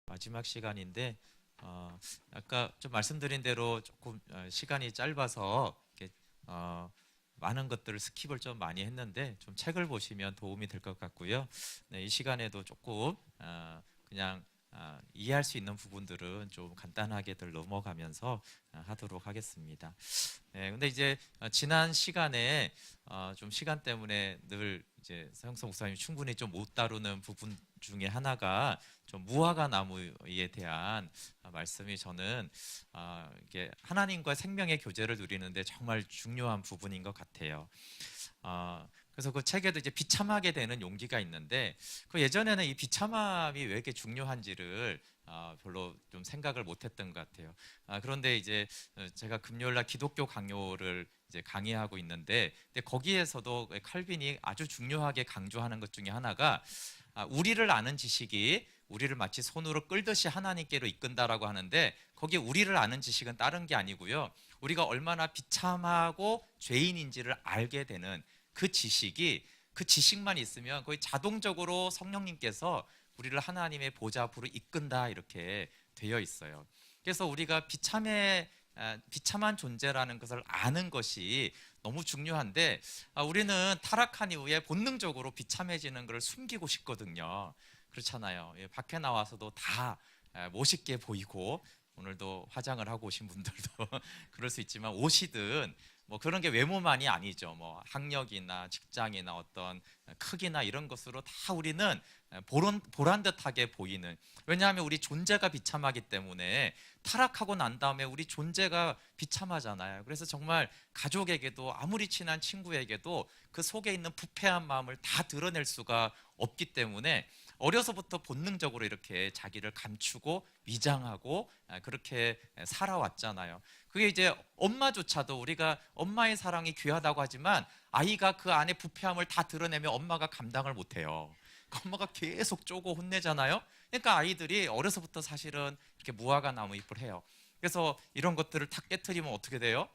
마지막 시간인데 아까 좀 말씀드린 대로 조금 시간이 짧아서 이렇게 많은 것들을 스킵을 좀 많이 했는데 좀 책을 보시면 도움이 될 것 같고요. 네, 이 시간에도 조금 그냥 이해할 수 있는 부분들은 좀 간단하게들 넘어가면서 하도록 하겠습니다. 네, 근데 이제 지난 시간에 좀 시간 때문에 늘 이제 서영석 목사님이 충분히 좀 못 다루는 부분 중에 하나가 좀 무화과 나무에 대한 말씀이 저는 이게 하나님과 생명의 교제를 누리는데 정말 중요한 부분인 것 같아요. 그래서 그 책에도 이제 비참하게 되는 용기가 있는데 그 예전에는 이 비참함이 왜 이렇게 중요한지를 별로 좀 생각을 못했던 것 같아요. 그런데 이제 제가 금요일날 기독교 강요를 이제 강의하고 있는데 근데 거기에서도 칼빈이 아주 중요하게 강조하는 것 중에 하나가 우리를 아는 지식이 우리를 마치 손으로 끌듯이 하나님께로 이끈다라고 하는데 거기에 우리를 아는 지식은 다른 게 아니고요. 우리가 얼마나 비참하고 죄인인지를 알게 되는 그 지식이 그 지식만 있으면 거의 자동적으로 성령님께서 우리를 하나님의 보좌 앞으로 이끈다 이렇게 되어 있어요. 그래서 우리가 비참한 존재라는 것을 아는 것이 너무 중요한데 우리는 타락한 이후에 본능적으로 비참해지는 것을 숨기고 싶거든요. 그렇잖아요. 밖에 나와서도 다 멋있게 보이고 오늘도 화장을 하고 오신 분들도 그럴 수 있지만 옷이든 뭐 그런 게 외모만이 아니죠. 뭐 학력이나 직장이나 어떤 크기나 이런 것으로 다 우리는 보란 듯하게 보이는, 왜냐하면 우리 존재가 비참하기 때문에 타락하고 난 다음에 우리 존재가 비참하잖아요. 그래서 정말 가족에게도 아무리 친한 친구에게도 그 속에 있는 부패한 마음을 다 드러낼 수가 없기 때문에 어려서부터 본능적으로 이렇게 자기를 감추고 위장하고 그렇게 살아왔잖아요. 그게 이제 엄마조차도 우리가 엄마의 사랑이 귀하다고 하지만 아이가 그 안에 부패함을 다 드러내면 엄마가 감당을 못해요. 엄마가 계속 쪼고 혼내잖아요. 그러니까 아이들이 어려서부터 사실은 이렇게 무화과 나무 잎을 해요. 그래서 이런 것들을 탁 깨트리면 어떻게 돼요?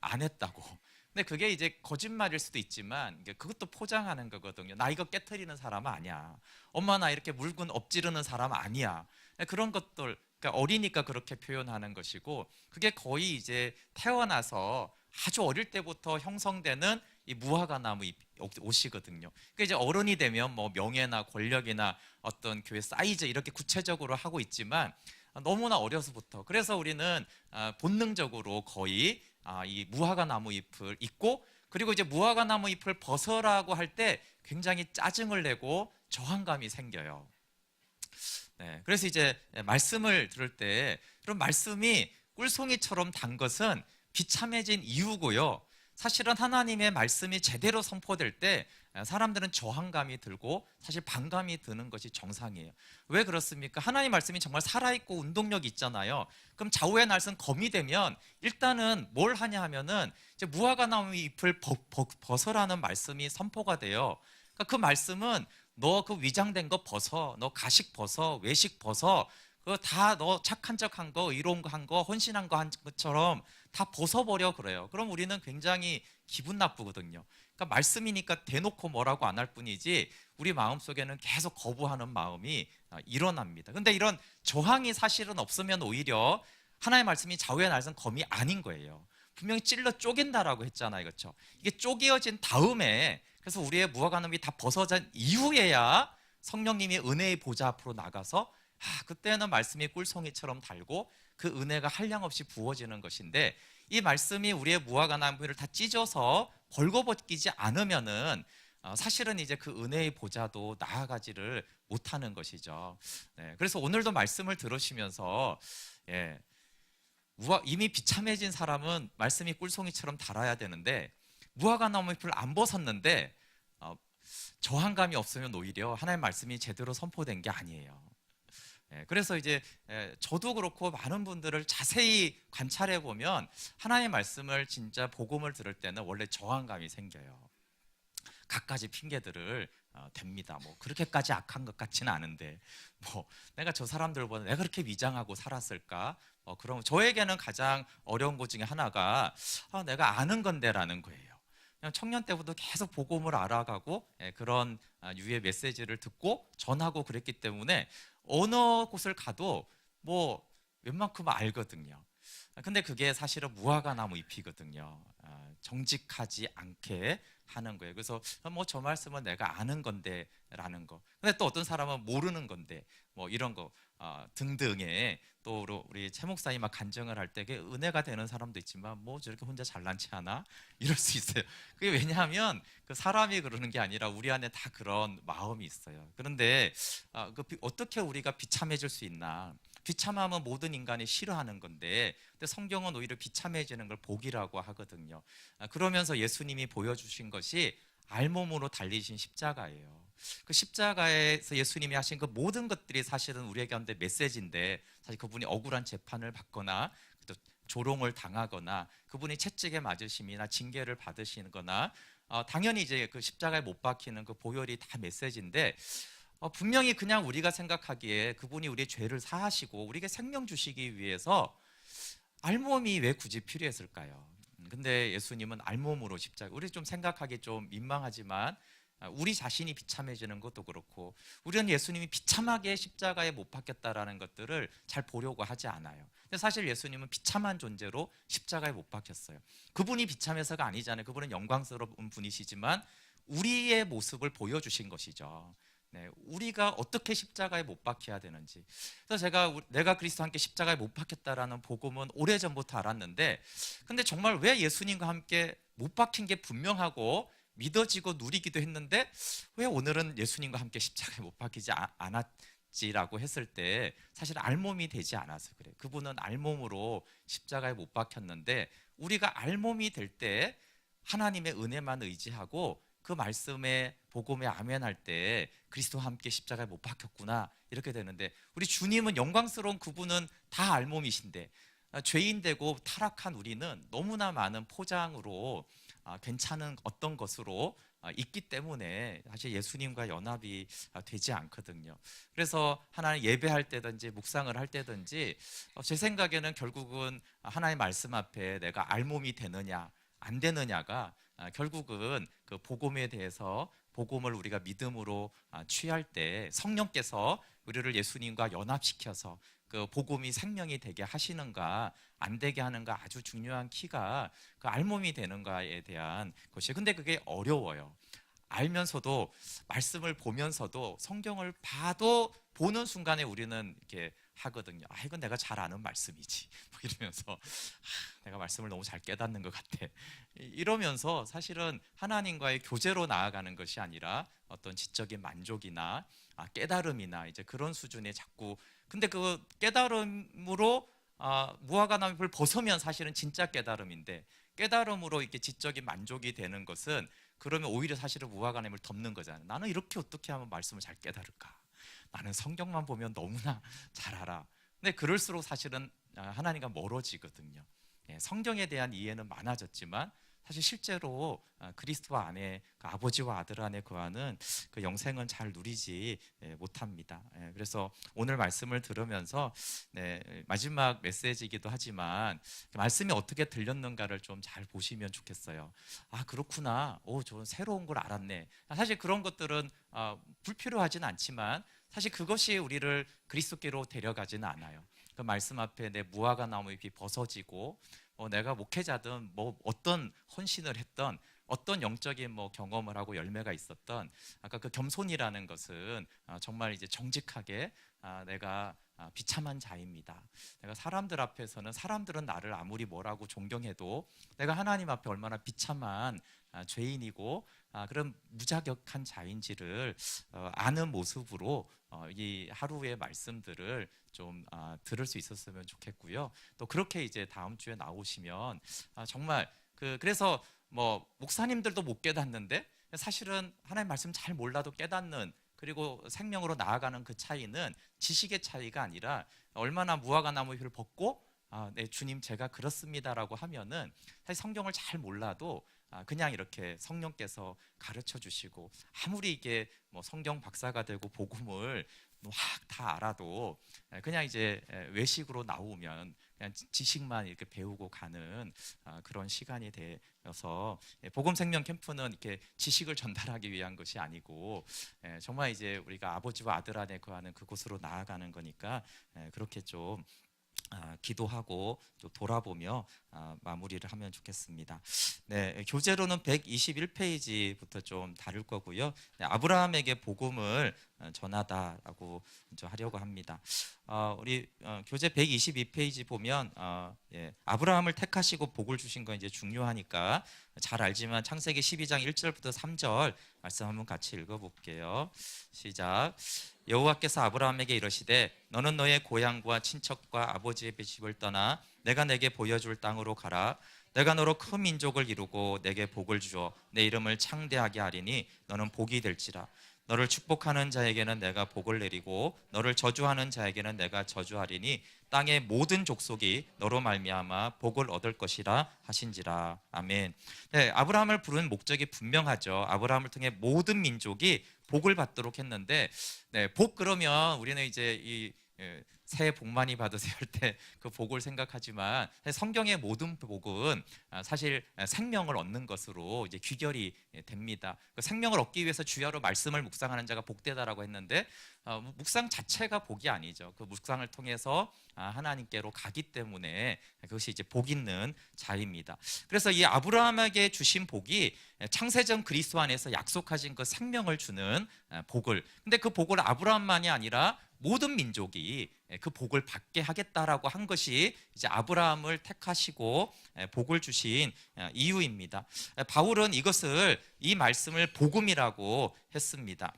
안 했다고. 근데 그게 이제 거짓말일 수도 있지만 그것도 포장하는 거거든요. 나 이거 깨트리는 사람 아니야. 엄마 나 이렇게 물건 엎지르는 사람 아니야. 그런 것들, 그러니까 어리니까 그렇게 표현하는 것이고 그게 거의 이제 태어나서 아주 어릴 때부터 형성되는 이 무화과 나무 옷이거든요. 그러니까 이제 어른이 되면 뭐 명예나 권력이나 어떤 교회 사이즈 이렇게 구체적으로 하고 있지만 너무나 어려서부터, 그래서 우리는 본능적으로 거의 이 무화과 나무 잎을 입고, 그리고 이제 무화과 나무 잎을 벗으라고 할 때 굉장히 짜증을 내고 저항감이 생겨요. 네, 그래서 이제 말씀을 들을 때 그런 말씀이 꿀송이처럼 단 것은 비참해진 이유고요. 사실은 하나님의 말씀이 제대로 선포될 때 사람들은 저항감이 들고 사실 반감이 드는 것이 정상이에요. 왜 그렇습니까? 하나님 말씀이 정말 살아있고 운동력이 있잖아요. 그럼 좌우의 날선 검이 되면 일단은 뭘 하냐 하면은 이제 무화과 나무 잎을 벗어라는 말씀이 선포가 돼요. 그러니까 그 말씀은 너 그 위장된 거 벗어, 너 가식 벗어, 외식 벗어, 그거 다 너 착한 척 한 거, 의로운 거 한 거, 헌신한 거 한 것처럼 다 벗어버려 그래요. 그럼 우리는 굉장히 기분 나쁘거든요. 그러니까 말씀이니까 대놓고 뭐라고 안 할 뿐이지 우리 마음속에는 계속 거부하는 마음이 일어납니다. 근데 이런 저항이 사실은 없으면 오히려 하나님의 말씀이 좌우의 날선 검이 아닌 거예요. 분명히 찔러 쪼갠다라고 했잖아요. 그렇죠? 이게 쪼개어진 다음에, 그래서 우리의 무화과나무이 다 벗어진 이후에야 성령님이 은혜의 보좌 앞으로 나가서 그때는 말씀이 꿀송이처럼 달고 그 은혜가 한량없이 부어지는 것인데, 이 말씀이 우리의 무화과나무를 다 찢어서 벌거벗기지 않으면은 사실은 이제 그 은혜의 보좌도 나아가지를 못하는 것이죠. 네, 그래서 오늘도 말씀을 들으시면서 이미 비참해진 사람은 말씀이 꿀송이처럼 달아야 되는데 무화과 나무 잎을 안 벗었는데 저항감이 없으면 오히려 하나님의 말씀이 제대로 선포된 게 아니에요. 그래서 이제 저도 그렇고 많은 분들을 자세히 관찰해 보면 하나님의 말씀을 진짜 복음을 들을 때는 원래 저항감이 생겨요. 갖가지 핑계들을 댑니다. 뭐 그렇게까지 악한 것 같지는 않은데 뭐 내가 저 사람들보다 내가 그렇게 위장하고 살았을까? 그럼 저에게는 가장 어려운 것 중에 하나가 내가 아는 건데라는 거예요. 그냥 청년 때부터 계속 복음을 알아가고 그런 유의 메시지를 듣고 전하고 그랬기 때문에 어느 곳을 가도 뭐 웬만큼 알거든요. 근데 그게 사실은 무화과 나무 잎이거든요. 정직하지 않게 하는 거예요. 그래서 뭐 저 말씀은 내가 아는 건데라는 거. 근데 또 어떤 사람은 모르는 건데 뭐 이런 거 등등의 또 우리 최 목사님 막 간증을 할 때 은혜가 되는 사람도 있지만 뭐 저렇게 혼자 잘난치 하나 이럴 수 있어요. 그게 왜냐하면 그 사람이 그러는 게 아니라 우리 안에 다 그런 마음이 있어요. 그런데 어떻게 우리가 비참해질 수 있나? 비참함은 모든 인간이 싫어하는 건데, 근데 성경은 오히려 비참해지는 걸 복이라고 하거든요. 그러면서 예수님이 보여주신 것이 알몸으로 달리신 십자가예요. 그 십자가에서 예수님이 하신 그 모든 것들이 사실은 우리에게 가운데 메시지인데, 사실 그분이 억울한 재판을 받거나 또 조롱을 당하거나 그분이 채찍에 맞으심이나 징계를 받으시거나 당연히 이제 그 십자가에 못 박히는 그 보혈이 다 메시지인데, 분명히 그냥 우리가 생각하기에 그분이 우리의 죄를 사하시고 우리에게 생명 주시기 위해서 알몸이 왜 굳이 필요했을까요? 근데 예수님은 알몸으로 십자가, 우리 좀 생각하기 좀 민망하지만 우리 자신이 비참해지는 것도 그렇고 우리는 예수님이 비참하게 십자가에 못 박혔다라는 것들을 잘 보려고 하지 않아요. 근데 사실 예수님은 비참한 존재로 십자가에 못 박혔어요. 그분이 비참해서가 아니잖아요. 그분은 영광스러운 분이시지만 우리의 모습을 보여주신 것이죠. 네, 우리가 어떻게 십자가에 못 박혀야 되는지. 그래서 제가 내가 그리스도와 함께 십자가에 못 박혔다라는 복음은 오래전부터 알았는데, 근데 정말 왜 예수님과 함께 못 박힌 게 분명하고 믿어지고 누리기도 했는데 왜 오늘은 예수님과 함께 십자가에 못 박히지 않았지라고 했을 때 사실 알몸이 되지 않아서 그래요. 그분은 알몸으로 십자가에 못 박혔는데 우리가 알몸이 될 때 하나님의 은혜만 의지하고 그 말씀에 복음에 아멘할 때 그리스도와 함께 십자가에 못 박혔구나 이렇게 되는데, 우리 주님은 영광스러운 그분은 다 알몸이신데 죄인 되고 타락한 우리는 너무나 많은 포장으로 괜찮은 어떤 것으로 있기 때문에 사실 예수님과 연합이 되지 않거든요. 그래서 하나님 예배할 때든지 묵상을 할 때든지 제 생각에는 결국은 하나님의 말씀 앞에 내가 알몸이 되느냐 안 되느냐가 결국은 그 복음에 대해서 복음을 우리가 믿음으로 취할 때 성령께서 우리를 예수님과 연합시켜서 그 복음이 생명이 되게 하시는가 안 되게 하는가 아주 중요한 키가 그 알몸이 되는가에 대한 것이. 근데 그게 어려워요. 알면서도 말씀을 보면서도 성경을 봐도 보는 순간에 우리는 이렇게 하거든요. 이건 내가 잘 아는 말씀이지 뭐 이러면서 내가 말씀을 너무 잘 깨닫는 것 같아 이러면서 사실은 하나님과의 교제로 나아가는 것이 아니라 어떤 지적인 만족이나 깨달음이나 이제 그런 수준에 자꾸. 근데 그 깨달음으로 무화과 나무를 벗으면 사실은 진짜 깨달음인데, 깨달음으로 이렇게 지적인 만족이 되는 것은 그러면 오히려 사실은 무화과 나무를 덮는 거잖아요. 나는 이렇게 어떻게 하면 말씀을 잘 깨달을까? 나는 성경만 보면 너무나 잘 알아. 근데 그럴수록 사실은 하나님과 멀어지거든요. 성경에 대한 이해는 많아졌지만 사실 실제로 그리스도 안에 그 아버지와 아들 안에 거하는 그 영생은 잘 누리지 못합니다. 그래서 오늘 말씀을 들으면서 마지막 메시지이기도 하지만 말씀이 어떻게 들렸는가를 좀 잘 보시면 좋겠어요. 그렇구나. 저 새로운 걸 알았네. 사실 그런 것들은 불필요하진 않지만 사실 그것이 우리를 그리스도께로 데려가지는 않아요. 그 말씀 앞에 내 무화과 나무 잎이 벗어지고 내가 목회자든 뭐 어떤 헌신을 했던 어떤 영적인 뭐 경험을 하고 열매가 있었던 아까 그 겸손이라는 것은 정말 이제 정직하게 내가 비참한 자입니다. 내가 사람들 앞에서는 사람들은 나를 아무리 뭐라고 존경해도 내가 하나님 앞에 얼마나 비참한 죄인이고 그런 무자격한 자인지를 아는 모습으로 이 하루의 말씀들을 좀 들을 수 있었으면 좋겠고요. 또 그렇게 이제 다음 주에 나오시면 정말 그래서 뭐 목사님들도 못 깨닫는데 사실은 하나님 말씀 잘 몰라도 깨닫는, 그리고 생명으로 나아가는 그 차이는 지식의 차이가 아니라 얼마나 무화과 나무 잎을 벗고 네 주님 제가 그렇습니다라고 하면은 사실 성경을 잘 몰라도 그냥 이렇게 성령께서 가르쳐 주시고, 아무리 이게 뭐 성경 박사가 되고 복음을 다 알아도 그냥 이제 외식으로 나오면 그냥 지식만 이렇게 배우고 가는 그런 시간이 되어서 복음 생명 캠프는 이렇게 지식을 전달하기 위한 것이 아니고 정말 이제 우리가 아버지와 아들 안에 거하는 그곳으로 나아가는 거니까 그렇게 좀 기도하고 또 돌아보며 마무리를 하면 좋겠습니다. 네, 교재로는 121페이지부터 좀 다룰 거고요. 네, 아브라함에게 복음을 전하다라고 먼저 하려고 합니다. 우리 교재 122페이지 보면 아브라함을 택하시고 복을 주신 건 이제 중요하니까 잘 알지만 창세기 12장 1절부터 3절 말씀 한번 같이 읽어볼게요. 시작. 여호와께서 아브라함에게 이르시되 너는 너의 고향과 친척과 아버지의 집을 떠나 내가 내게 보여줄 땅으로 가라. 내가 너로 큰 민족을 이루고 내게 복을 주어 내 이름을 창대하게 하리니 너는 복이 될지라. 너를 축복하는 자에게는 내가 복을 내리고 너를 저주하는 자에게는 내가 저주하리니 땅의 모든 족속이 너로 말미암아 복을 얻을 것이라 하신지라. 아멘. 네, 아브라함을 부른 목적이 분명하죠. 아브라함을 통해 모든 민족이 복을 받도록 했는데, 복 그러면 우리는 이제 이 새해 복 많이 받으세요 할 때 그 복을 생각하지만 성경의 모든 복은 사실 생명을 얻는 것으로 이제 귀결이 됩니다. 그 생명을 얻기 위해서 주야로 말씀을 묵상하는 자가 복되다라고 했는데 묵상 자체가 복이 아니죠. 그 묵상을 통해서 하나님께로 가기 때문에 그것이 이제 복 있는 자입니다. 그래서 이 아브라함에게 주신 복이 창세전 그리스도 안에서 약속하신 그 생명을 주는 복을, 근데 그 복을 아브라함만이 아니라 모든 민족이 그 복을 받게 하겠다라고 한 것이 이제 아브라함을 택하시고 복을 주신 이유입니다. 바울은 이 말씀을 복음이라고 했습니다.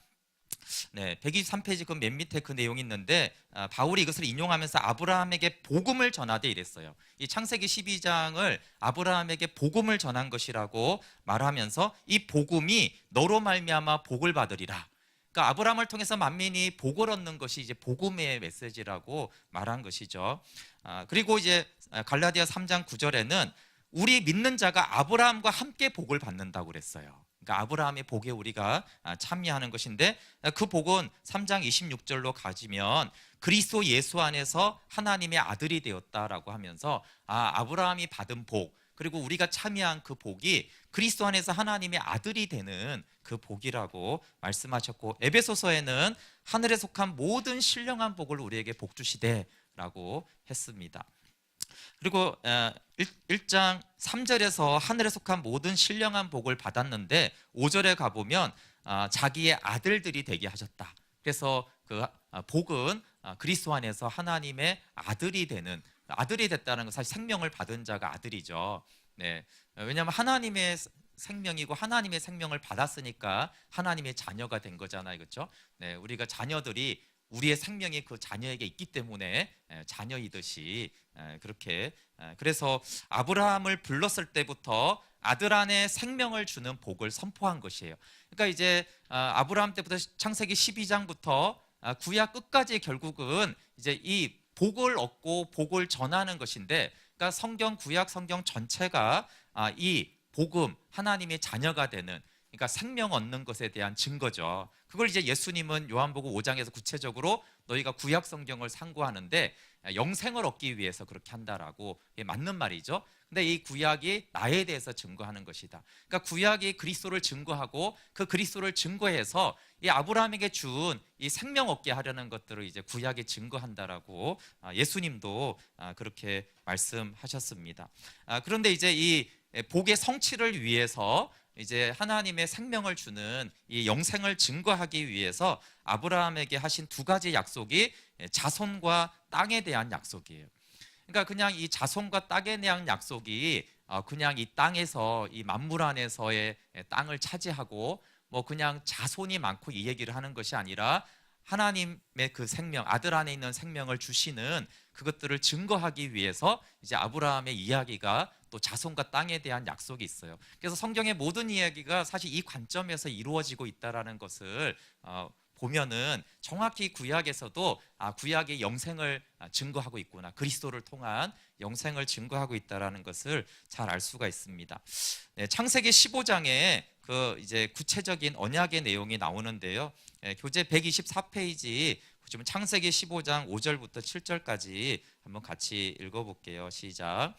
네, 123페이지 그 맨 밑에 그 내용이 있는데 바울이 이것을 인용하면서 아브라함에게 복음을 전하되 이랬어요. 이 창세기 12장을 아브라함에게 복음을 전한 것이라고 말하면서 이 복음이 너로 말미암아 복을 받으리라. 그러니까 아브라함을 통해서 만민이 복을 얻는 것이 이제 복음의 메시지라고 말한 것이죠. 그리고 이제 갈라디아 3장 9절에는 우리 믿는 자가 아브라함과 함께 복을 받는다고 그랬어요. 그러니까 아브라함의 복에 우리가 참여하는 것인데 그 복은 3장 26절로 가지면 그리스도 예수 안에서 하나님의 아들이 되었다라고 하면서 아브라함이 받은 복, 그리고 우리가 참여한 그 복이 그리스도 안에서 하나님의 아들이 되는 그 복이라고 말씀하셨고, 에베소서에는 하늘에 속한 모든 신령한 복을 우리에게 복 주시되라고 했습니다. 그리고 1장 3절에서 하늘에 속한 모든 신령한 복을 받았는데 5절에 가보면 자기의 아들들이 되게 하셨다. 그래서 그 복은 그리스도 안에서 하나님의 아들이 되는, 아들이 됐다는 건 사실 생명을 받은 자가 아들이죠. 네. 왜냐하면 하나님의 생명이고 하나님의 생명을 받았으니까 하나님의 자녀가 된 거잖아요, 그렇죠? 네, 우리가 자녀들이 우리의 생명이 그 자녀에게 있기 때문에 자녀이듯이 그렇게, 그래서 아브라함을 불렀을 때부터 아들 안에 생명을 주는 복을 선포한 것이에요. 그러니까 이제 아브라함 때부터 창세기 12장부터 구약 끝까지 결국은 이제 이 복을 얻고 복을 전하는 것인데, 그러니까 성경, 구약 성경 전체가 이 복음, 하나님의 자녀가 되는, 그러니까 생명 얻는 것에 대한 증거죠. 그걸 이제 예수님은 요한복음 5장에서 구체적으로 너희가 구약 성경을 상고하는데 영생을 얻기 위해서 그렇게 한다라고, 맞는 말이죠. 근데 이 구약이 나에 대해서 증거하는 것이다. 그러니까 구약이 그리스도를 증거하고 그 그리스도를 증거해서 이 아브라함에게 준 이 생명 얻게 하려는 것들을 이제 구약이 증거한다라고 예수님도 그렇게 말씀하셨습니다. 그런데 이제 이 복의 성취를 위해서 이제 하나님의 생명을 주는 이 영생을 증거하기 위해서 아브라함에게 하신 두 가지 약속이 자손과 땅에 대한 약속이에요. 그러니까 그냥 이 자손과 땅에 대한 약속이 그냥 이 땅에서, 이 만물 안에서의 땅을 차지하고 뭐 그냥 자손이 많고 이 얘기를 하는 것이 아니라 하나님의 그 생명, 아들 안에 있는 생명을 주시는 그것들을 증거하기 위해서 이제 아브라함의 이야기가 또 자손과 땅에 대한 약속이 있어요. 그래서 성경의 모든 이야기가 사실 이 관점에서 이루어지고 있다라는 것을 보면은 정확히 구약에서도 구약의 영생을 증거하고 있구나, 그리스도를 통한 영생을 증거하고 있다라는 것을 잘 알 수가 있습니다. 네, 창세기 15장에 그 이제 구체적인 언약의 내용이 나오는데요. 교재 124페이지 보시면 창세기 15장 5절부터 7절까지 한번 같이 읽어볼게요. 시작.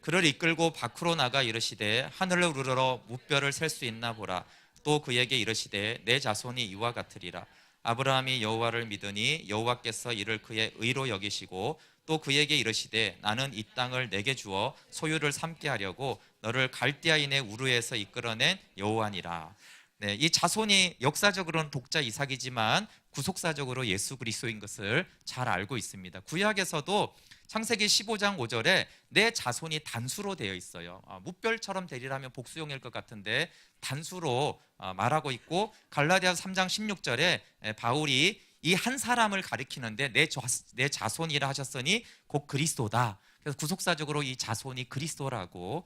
그를 이끌고 밖으로 나가 이르시되 하늘을 우러러 무뼈를 셀 수 있나 보라. 또 그에게 이르시되 내 자손이 이와 같으리라. 아브라함이 여호와를 믿으니 여호와께서 이를 그의 의로 여기시고 또 그에게 이르시되 나는 이 땅을 내게 주어 소유를 삼게 하려고 너를 갈대아인의 우르에서 이끌어낸 여호와니라. 네, 이 자손이 역사적으로는 독자 이삭이지만 구속사적으로 예수 그리스도인 것을 잘 알고 있습니다. 구약에서도 창세기 15장 5절에 내 자손이 단수로 되어 있어요. 무별처럼 되리라면 복수형일 것 같은데 단수로 말하고 있고, 갈라디아서 3장 16절에 바울이 이 한 사람을 가리키는데 내 자손이라 하셨으니 곧 그리스도다. 그래서 구속사적으로 이 자손이 그리스도라고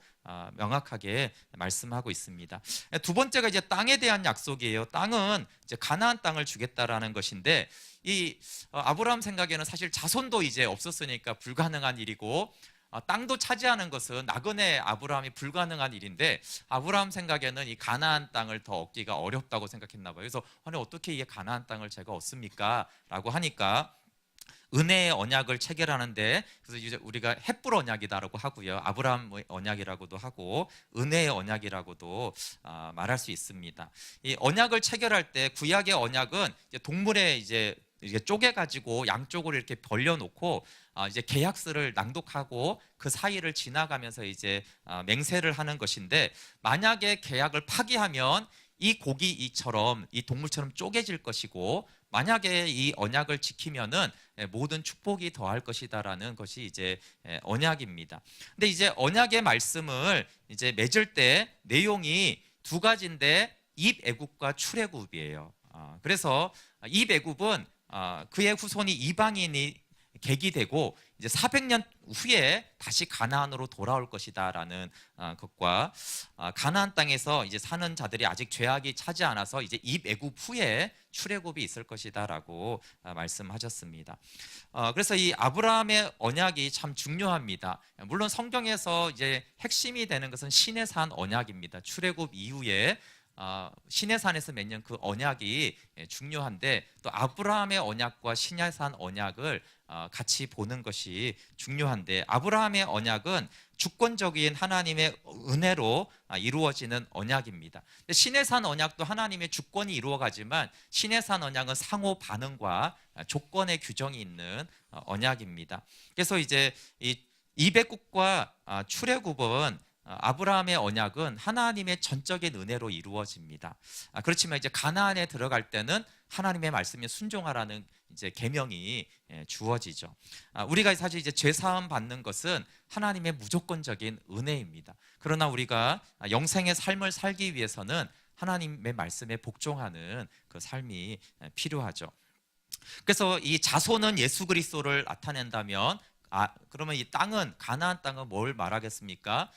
명확하게 말씀하고 있습니다. 두 번째가 이제 땅에 대한 약속이에요. 땅은 이제 가나안 땅을 주겠다라는 것인데, 이 아브라함 생각에는 사실 자손도 이제 없었으니까 불가능한 일이고, 땅도 차지하는 것은 나그네 아브라함이 불가능한 일인데, 아브라함 생각에는 이 가나안 땅을 더 얻기가 어렵다고 생각했나 봐요. 그래서 아니 어떻게 이 가나안 땅을 제가 얻습니까? 라고 하니까 은혜의 언약을 체결하는데, 그래서 이제 우리가 헷불 언약이다라고 하고요, 아브라함 언약이라고도 하고 은혜의 언약이라고도 말할 수 있습니다. 이 언약을 체결할 때 구약의 언약은 이제 동물에 이제 쪼개 가지고 양쪽으로 이렇게 벌려놓고 이제 계약서를 낭독하고 그 사이를 지나가면서 이제 맹세를 하는 것인데, 만약에 계약을 파기하면 이 이처럼 이 동물처럼 쪼개질 것이고, 만약에 이 언약을 지키면은 모든 축복이 더할 것이다라는 것이 이제 언약입니다. 근데 이제 언약의 말씀을 이제 맺을 때 내용이 두 가지인데 입애굽과 출애굽이에요. 그래서 입애굽은 그의 후손이 이방인이 계기되고 이제 400년 후에 다시 가나안으로 돌아올 것이다라는 것과, 가나안 땅에서 이제 사는 자들이 아직 죄악이 차지 않아서 이제 입애굽 후에 출애굽이 있을 것이다라고 말씀하셨습니다. 그래서 이 아브라함의 언약이 참 중요합니다. 물론 성경에서 이제 핵심이 되는 것은 시내산 언약입니다. 출애굽 이후에 시내산에서 맺는 그 언약이 중요한데, 또 아브라함의 언약과 시내산 언약을 같이 보는 것이 중요한데, 아브라함의 언약은 주권적인 하나님의 은혜로 이루어지는 언약입니다. 시내산 언약도 하나님의 주권이 이루어가지만 시내산 언약은 상호 반응과 조건의 규정이 있는 언약입니다. 그래서 이제 이 이백국과 출애굽은 아브라함의 언약은 하나님의 전적인 은혜로 이루어집니다. 그렇지만 이제 가나안에 들어갈 때는 하나님의 말씀에 순종하라는 이제 계명이 주어지죠. 우리가 사실 이제 죄 사함 받는 것은 하나님의 무조건적인 은혜입니다. 그러나 우리가 영생의 삶을 살기 위해서는 하나님의 말씀에 복종하는 그 삶이 필요하죠. 그래서 이 자손은 예수 그리스도를 나타낸다면, 그러면 이 땅은, 가나안 땅은 뭘 말하겠습니까?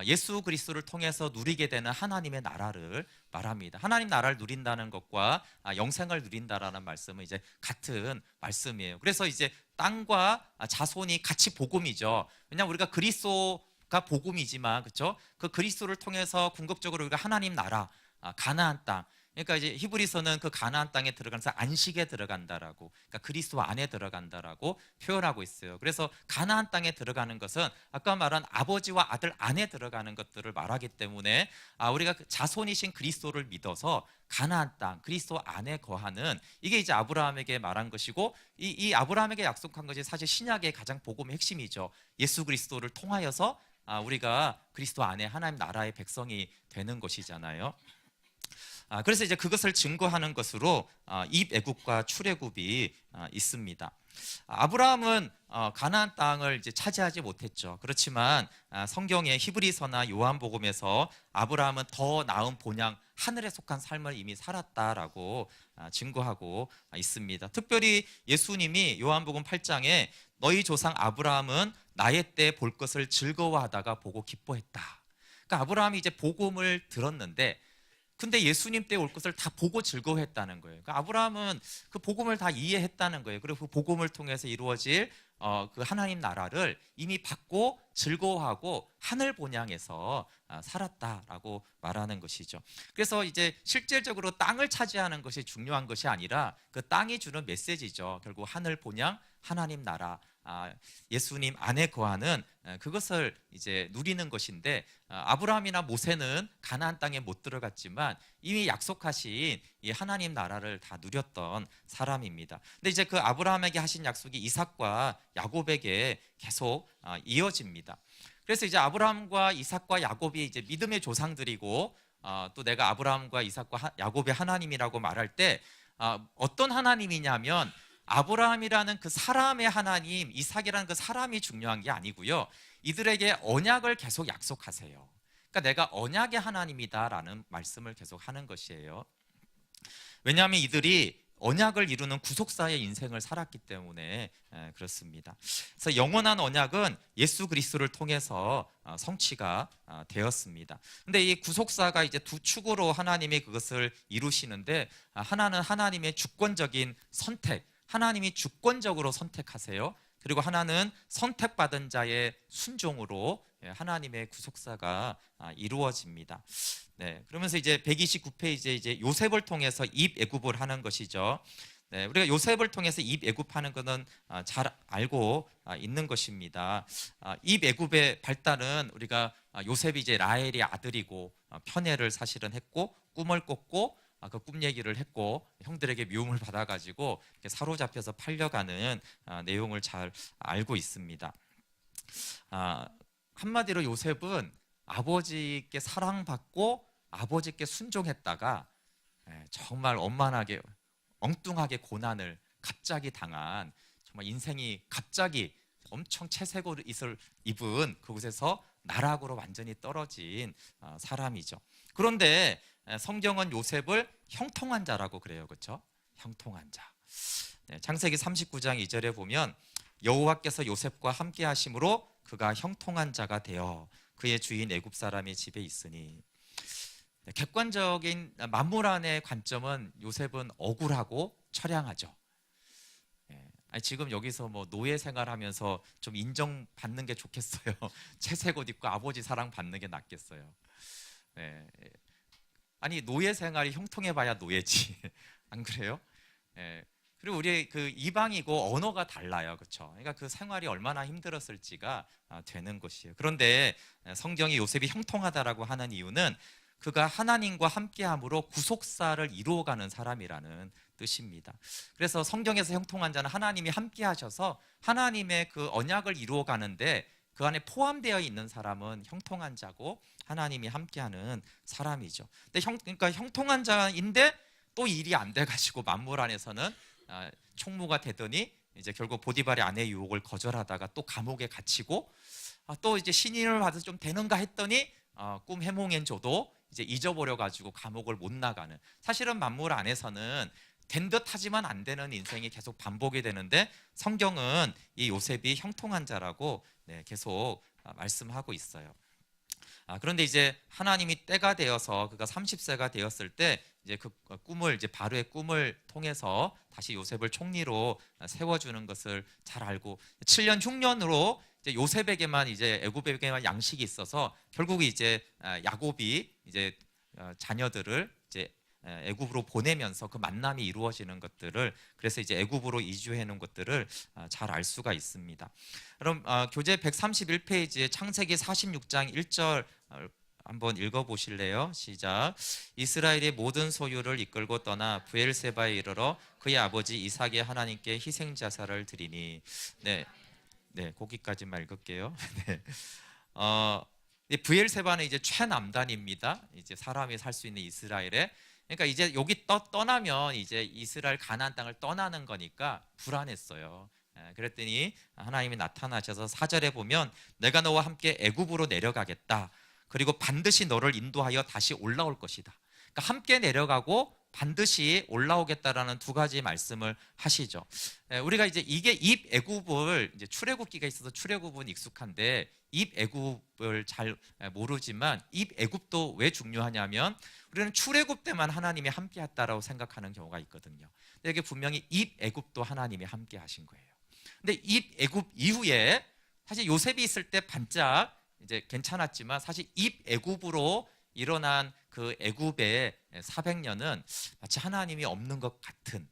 예수 그리스도를 통해서 누리게 되는 하나님의 나라를 말합니다. 하나님 나라를 누린다는 것과 영생을 누린다라는 말씀은 이제 같은 말씀이에요. 그래서 이제 땅과 자손이 같이 복음이죠. 왜냐하면 우리가 그리스도가 복음이지만, 그렇죠? 그 그리스도를 통해서 궁극적으로 우리가 하나님 나라, 가나안 땅, 그러니까 이제 히브리서는 그 가나안 땅에 들어가면서 안식에 들어간다라고, 그러니까 그리스도 안에 들어간다라고 표현하고 있어요. 그래서 가나안 땅에 들어가는 것은 아까 말한 아버지와 아들 안에 들어가는 것들을 말하기 때문에, 우리가 자손이신 그리스도를 믿어서 가나안 땅, 그리스도 안에 거하는, 이게 이제 아브라함에게 말한 것이고, 이 아브라함에게 약속한 것이 사실 신약의 가장 복음의 핵심이죠. 예수 그리스도를 통하여서 우리가 그리스도 안에 하나님 나라의 백성이 되는 것이잖아요. 그래서 이제 그것을 증거하는 것으로 입애굽과 출애굽이 있습니다. 아브라함은 가나안 땅을 이제 차지하지 못했죠. 그렇지만 성경의 히브리서나 요한복음에서 아브라함은 더 나은 본향, 하늘에 속한 삶을 이미 살았다라고 증거하고 있습니다. 특별히 예수님이 요한복음 8장에 너희 조상 아브라함은 나의 때 볼 것을 즐거워하다가 보고 기뻐했다. 그러니까 아브라함이 이제 복음을 들었는데, 근데 예수님 때 올 것을 다 보고 즐거워했다는 거예요. 그러니까 아브라함은 그 복음을 다 이해했다는 거예요. 그리고 그 복음을 통해서 이루어질 그 하나님 나라를 이미 받고 즐거워하고 하늘 본향에서 살았다라고 말하는 것이죠. 그래서 이제 실질적으로 땅을 차지하는 것이 중요한 것이 아니라 그 땅이 주는 메시지죠. 결국 하늘 본향, 하나님 나라, 예수님 안에 거하는 그것을 이제 누리는 것인데, 아브라함이나 모세는 가나안 땅에 못 들어갔지만 이미 약속하신 이 하나님 나라를 다 누렸던 사람입니다. 근데 이제 그 아브라함에게 하신 약속이 이삭과 야곱에게 계속 이어집니다. 그래서 이제 아브라함과 이삭과 야곱이 이제 믿음의 조상들이고, 또 내가 아브라함과 이삭과 야곱의 하나님이라고 말할 때 어떤 하나님이냐면, 아브라함이라는 그 사람의 하나님, 이삭이라는 그 사람이 중요한 게 아니고요, 이들에게 언약을 계속 약속하세요. 그러니까 내가 언약의 하나님이다라는 말씀을 계속 하는 것이에요. 왜냐하면 이들이 언약을 이루는 구속사의 인생을 살았기 때문에 그렇습니다. 그래서 영원한 언약은 예수 그리스도를 통해서 성취가 되었습니다. 근데 이 구속사가 이제 두 축으로 하나님이 그것을 이루시는데, 하나는 하나님의 주권적인 선택, 하나님이 주권적으로 선택하세요. 그리고 하나는 선택받은 자의 순종으로 하나님의 구속사가 이루어집니다. 네, 그러면서 이제 129페이지에 이제 요셉을 통해서 입애굽을 하는 것이죠. 네, 우리가 요셉을 통해서 입애굽하는 것은 잘 알고 있는 것입니다. 입애굽의 발달은 우리가 요셉이 이제 라헬의 아들이고 편애를 사실은 했고 꿈을 꿨고 그 꿈 얘기를 했고 형들에게 미움을 받아가지고 사로잡혀서 팔려가는 내용을 잘 알고 있습니다. 한마디로 요셉은 아버지께 사랑받고 아버지께 순종했다가 정말 원만하게 엉뚱하게 고난을 갑자기 당한, 정말 인생이 갑자기 엄청 채색옷을 입은 그곳에서 나락으로 완전히 떨어진 사람이죠. 그런데 성경은 요셉을 형통한 자라고 그래요. 그렇죠? 형통한 자. 창세기 39장 2절에 보면 여호와께서 요셉과 함께 하심으로 그가 형통한 자가 되어 그의 주인 애굽 사람의 집에 있으니. 객관적인 만물 안의 관점은 요셉은 억울하고 처량하죠. 지금 여기서 뭐 노예 생활하면서 좀 인정받는 게 좋겠어요. 채색옷 입고 아버지 사랑 받는 게 낫겠어요. 아니, 노예 생활이 형통해봐야 노예지. 안 그래요? 그리고 우리 그 이방이고 언어가 달라요. 그렇죠? 그러니까 그 생활이 얼마나 힘들었을지가 되는 것이에요. 그런데 성경이 요셉이 형통하다라고 하는 이유는 그가 하나님과 함께함으로 구속사를 이루어가는 사람이라는 뜻입니다. 그래서 성경에서 형통한 자는 하나님이 함께하셔서 하나님의 그 언약을 이루어가는데 그 안에 포함되어 있는 사람은 형통한 자고 하나님이 함께하는 사람이죠. 근데 그러니까 형통한 자인데 또 일이 안 돼가지고 만물 안에서는 총무가 되더니 이제 결국 보디발의 아내의 유혹을 거절하다가 또 감옥에 갇히고, 또 이제 신임을 받아서 좀 되는가 했더니 꿈 해몽엔조도 이제 잊어버려 가지고 감옥을 못 나가는, 사실은 만물 안에서는 된 듯 하지만 안 되는 인생이 계속 반복이 되는데 성경은 이 요셉이 형통한 자라고 계속 말씀하고 있어요. 그런데 이제 하나님이 때가 되어서 그가 30세가 되었을 때 이제 그 꿈을, 이제 바로의 꿈을 통해서 다시 요셉을 총리로 세워주는 것을 잘 알고 7년 흉년으로 이제 요셉에게만, 이제 애굽에게만 양식이 있어서 결국 이제 야곱이 이제 자녀들을 이제 애굽으로 보내면서 그 만남이 이루어지는 것들을, 그래서 이제 애굽으로 이주해 놓은 것들을 잘 알 수가 있습니다. 그럼 교재 131페이지에 창세기 46장 1절 한번 읽어보실래요? 시작. 이스라엘의 모든 소유를 이끌고 떠나 브엘세바에 이르러 그의 아버지 이삭의 하나님께 희생자사를 드리니. 네, 거기까지만 읽을게요. 브엘세바는 이제 최남단입니다. 이제 사람이 살 수 있는 이스라엘에. 그러니까 이제 여기 떠나면 이제 이스라엘 가나안 땅을 떠나는 거니까 불안했어요. 그랬더니 하나님이 나타나셔서 4절에 보면 내가 너와 함께 애굽으로 내려가겠다. 그리고 반드시 너를 인도하여 다시 올라올 것이다. 그러니까 함께 내려가고 반드시 올라오겠다라는 두 가지 말씀을 하시죠. 우리가 이제 이게 입 애굽을 이제 출애굽기가 있어서 출애굽은 익숙한데 입 애굽을 잘 모르지만 입 애굽도 왜 중요하냐면 우리는 출애굽 때만 하나님이 함께 했다라고 생각하는 경우가 있거든요. 근데 이게 분명히 입 애굽도 하나님이 함께 하신 거예요. 근데 입 애굽 이후에 사실 요셉이 있을 때 반짝 이제 괜찮았지만 사실 입 애굽으로 일어난 그 애굽의 400년은 마치 하나님이 없는 것 같은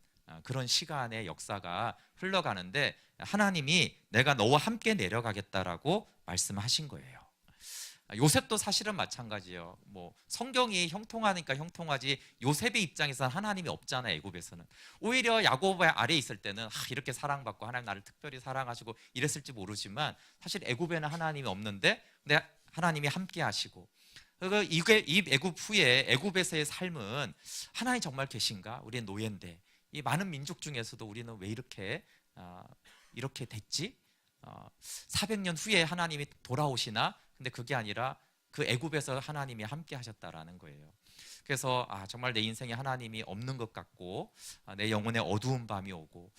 그런 시간의 역사가 흘러가는데 하나님이 내가 너와 함께 내려가겠다라고 말씀하신 거예요. 요셉도 사실은 마찬가지예요. 뭐 성경이 형통하니까 형통하지 요셉의 입장에서는 하나님이 없잖아요. 애굽에서는 오히려 야곱의 아래에 있을 때는 이렇게 사랑받고 하나님 나를 특별히 사랑하시고 이랬을지 모르지만 사실 애굽에는 하나님이 없는데 근데 하나님이 함께 하시고 이 애굽 후에 애굽에서의 삶은 하나님 정말 계신가? 우리는 노예인데 이 많은 민족 중에서도 우리는 왜 이렇게 됐지? 400년 후에 하나님이 돌아오시나? 근데 그게 아니라 그 애굽에서 하나님이 함께 하셨다라는 거예요. 그래서 정말 내 인생에 하나님이 없는 것 같고 내 영혼에 어두운 밤이 오고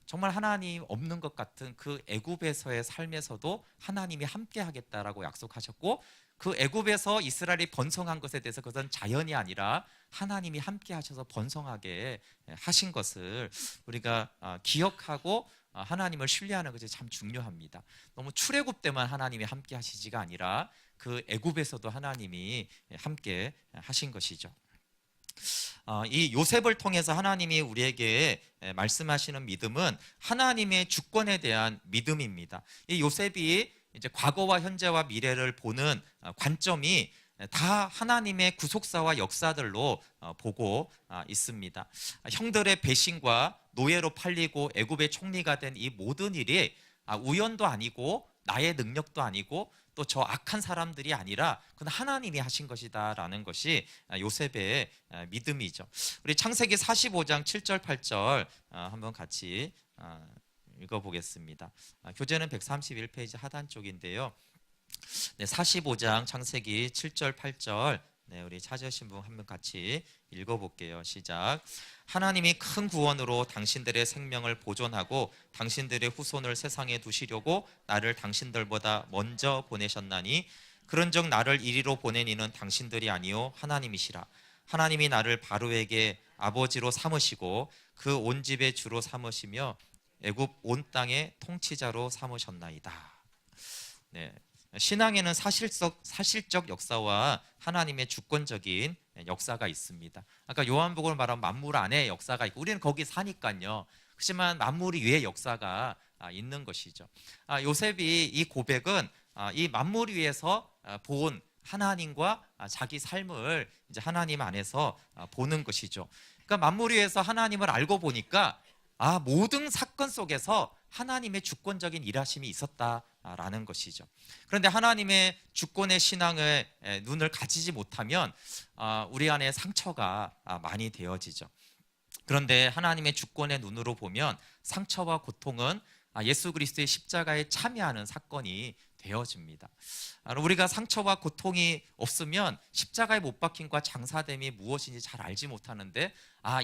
정말 하나님 없는 것 같은 그 애굽에서의 삶에서도 하나님이 함께 하겠다라고 약속하셨고 그 애굽에서 이스라엘이 번성한 것에 대해서 그것은 자연이 아니라 하나님이 함께 하셔서 번성하게 하신 것을 우리가 기억하고 하나님을 신뢰하는 것이 참 중요합니다. 너무 출애굽 때만 하나님이 함께 하시지가 아니라 그 애굽에서도 하나님이 함께 하신 것이죠. 이 요셉을 통해서 하나님이 우리에게 말씀하시는 믿음은 하나님의 주권에 대한 믿음입니다. 이 요셉이 이제 과거와 현재와 미래를 보는 관점이 다 하나님의 구속사와 역사들로 보고 있습니다. 형들의 배신과 노예로 팔리고 애굽의 총리가 된 이 모든 일이 우연도 아니고 나의 능력도 아니고 또 저 악한 사람들이 아니라 그건 하나님이 하신 것이다라는 것이 요셉의 믿음이죠. 우리 창세기 45장 7절 8절 한번 같이 읽어보겠습니다. 교재는 131페이지 하단 쪽인데요. 45장 창세기 7절 8절 우리 찾으신 분 한번 같이 읽어볼게요. 시작. 하나님이 큰 구원으로 당신들의 생명을 보존하고 당신들의 후손을 세상에 두시려고 나를 당신들보다 먼저 보내셨나니 그런즉 나를 이리로 보낸 이는 당신들이 아니요 하나님이시라. 하나님이 나를 바로에게 아버지로 삼으시고 그 온 집의 주로 삼으시며 애굽 온 땅의 통치자로 삼으셨나이다. 신앙에는 사실적 역사와 하나님의 주권적인 역사가 있습니다. 아까 요한복음을 말하면 만물 안에 역사가 있고 우리는 거기 사니까요. 그렇지만 만물 위에 역사가 있는 것이죠. 요셉이 이 고백은 이 만물 위에서 본 하나님과 자기 삶을 이제 하나님 안에서 보는 것이죠. 그러니까 만물 위에서 하나님을 알고 보니까 모든 사건 속에서 하나님의 주권적인 일하심이 있었다라는 것이죠. 그런데 하나님의 주권의 신앙을 눈을 가지지 못하면 우리 안에 상처가 많이 되어지죠. 그런데 하나님의 주권의 눈으로 보면 상처와 고통은 예수 그리스도의 십자가에 참여하는 사건이 되어집니다. 우리가 상처와 고통이 없으면 십자가에 못 박힘과 장사됨이 무엇인지 잘 알지 못하는데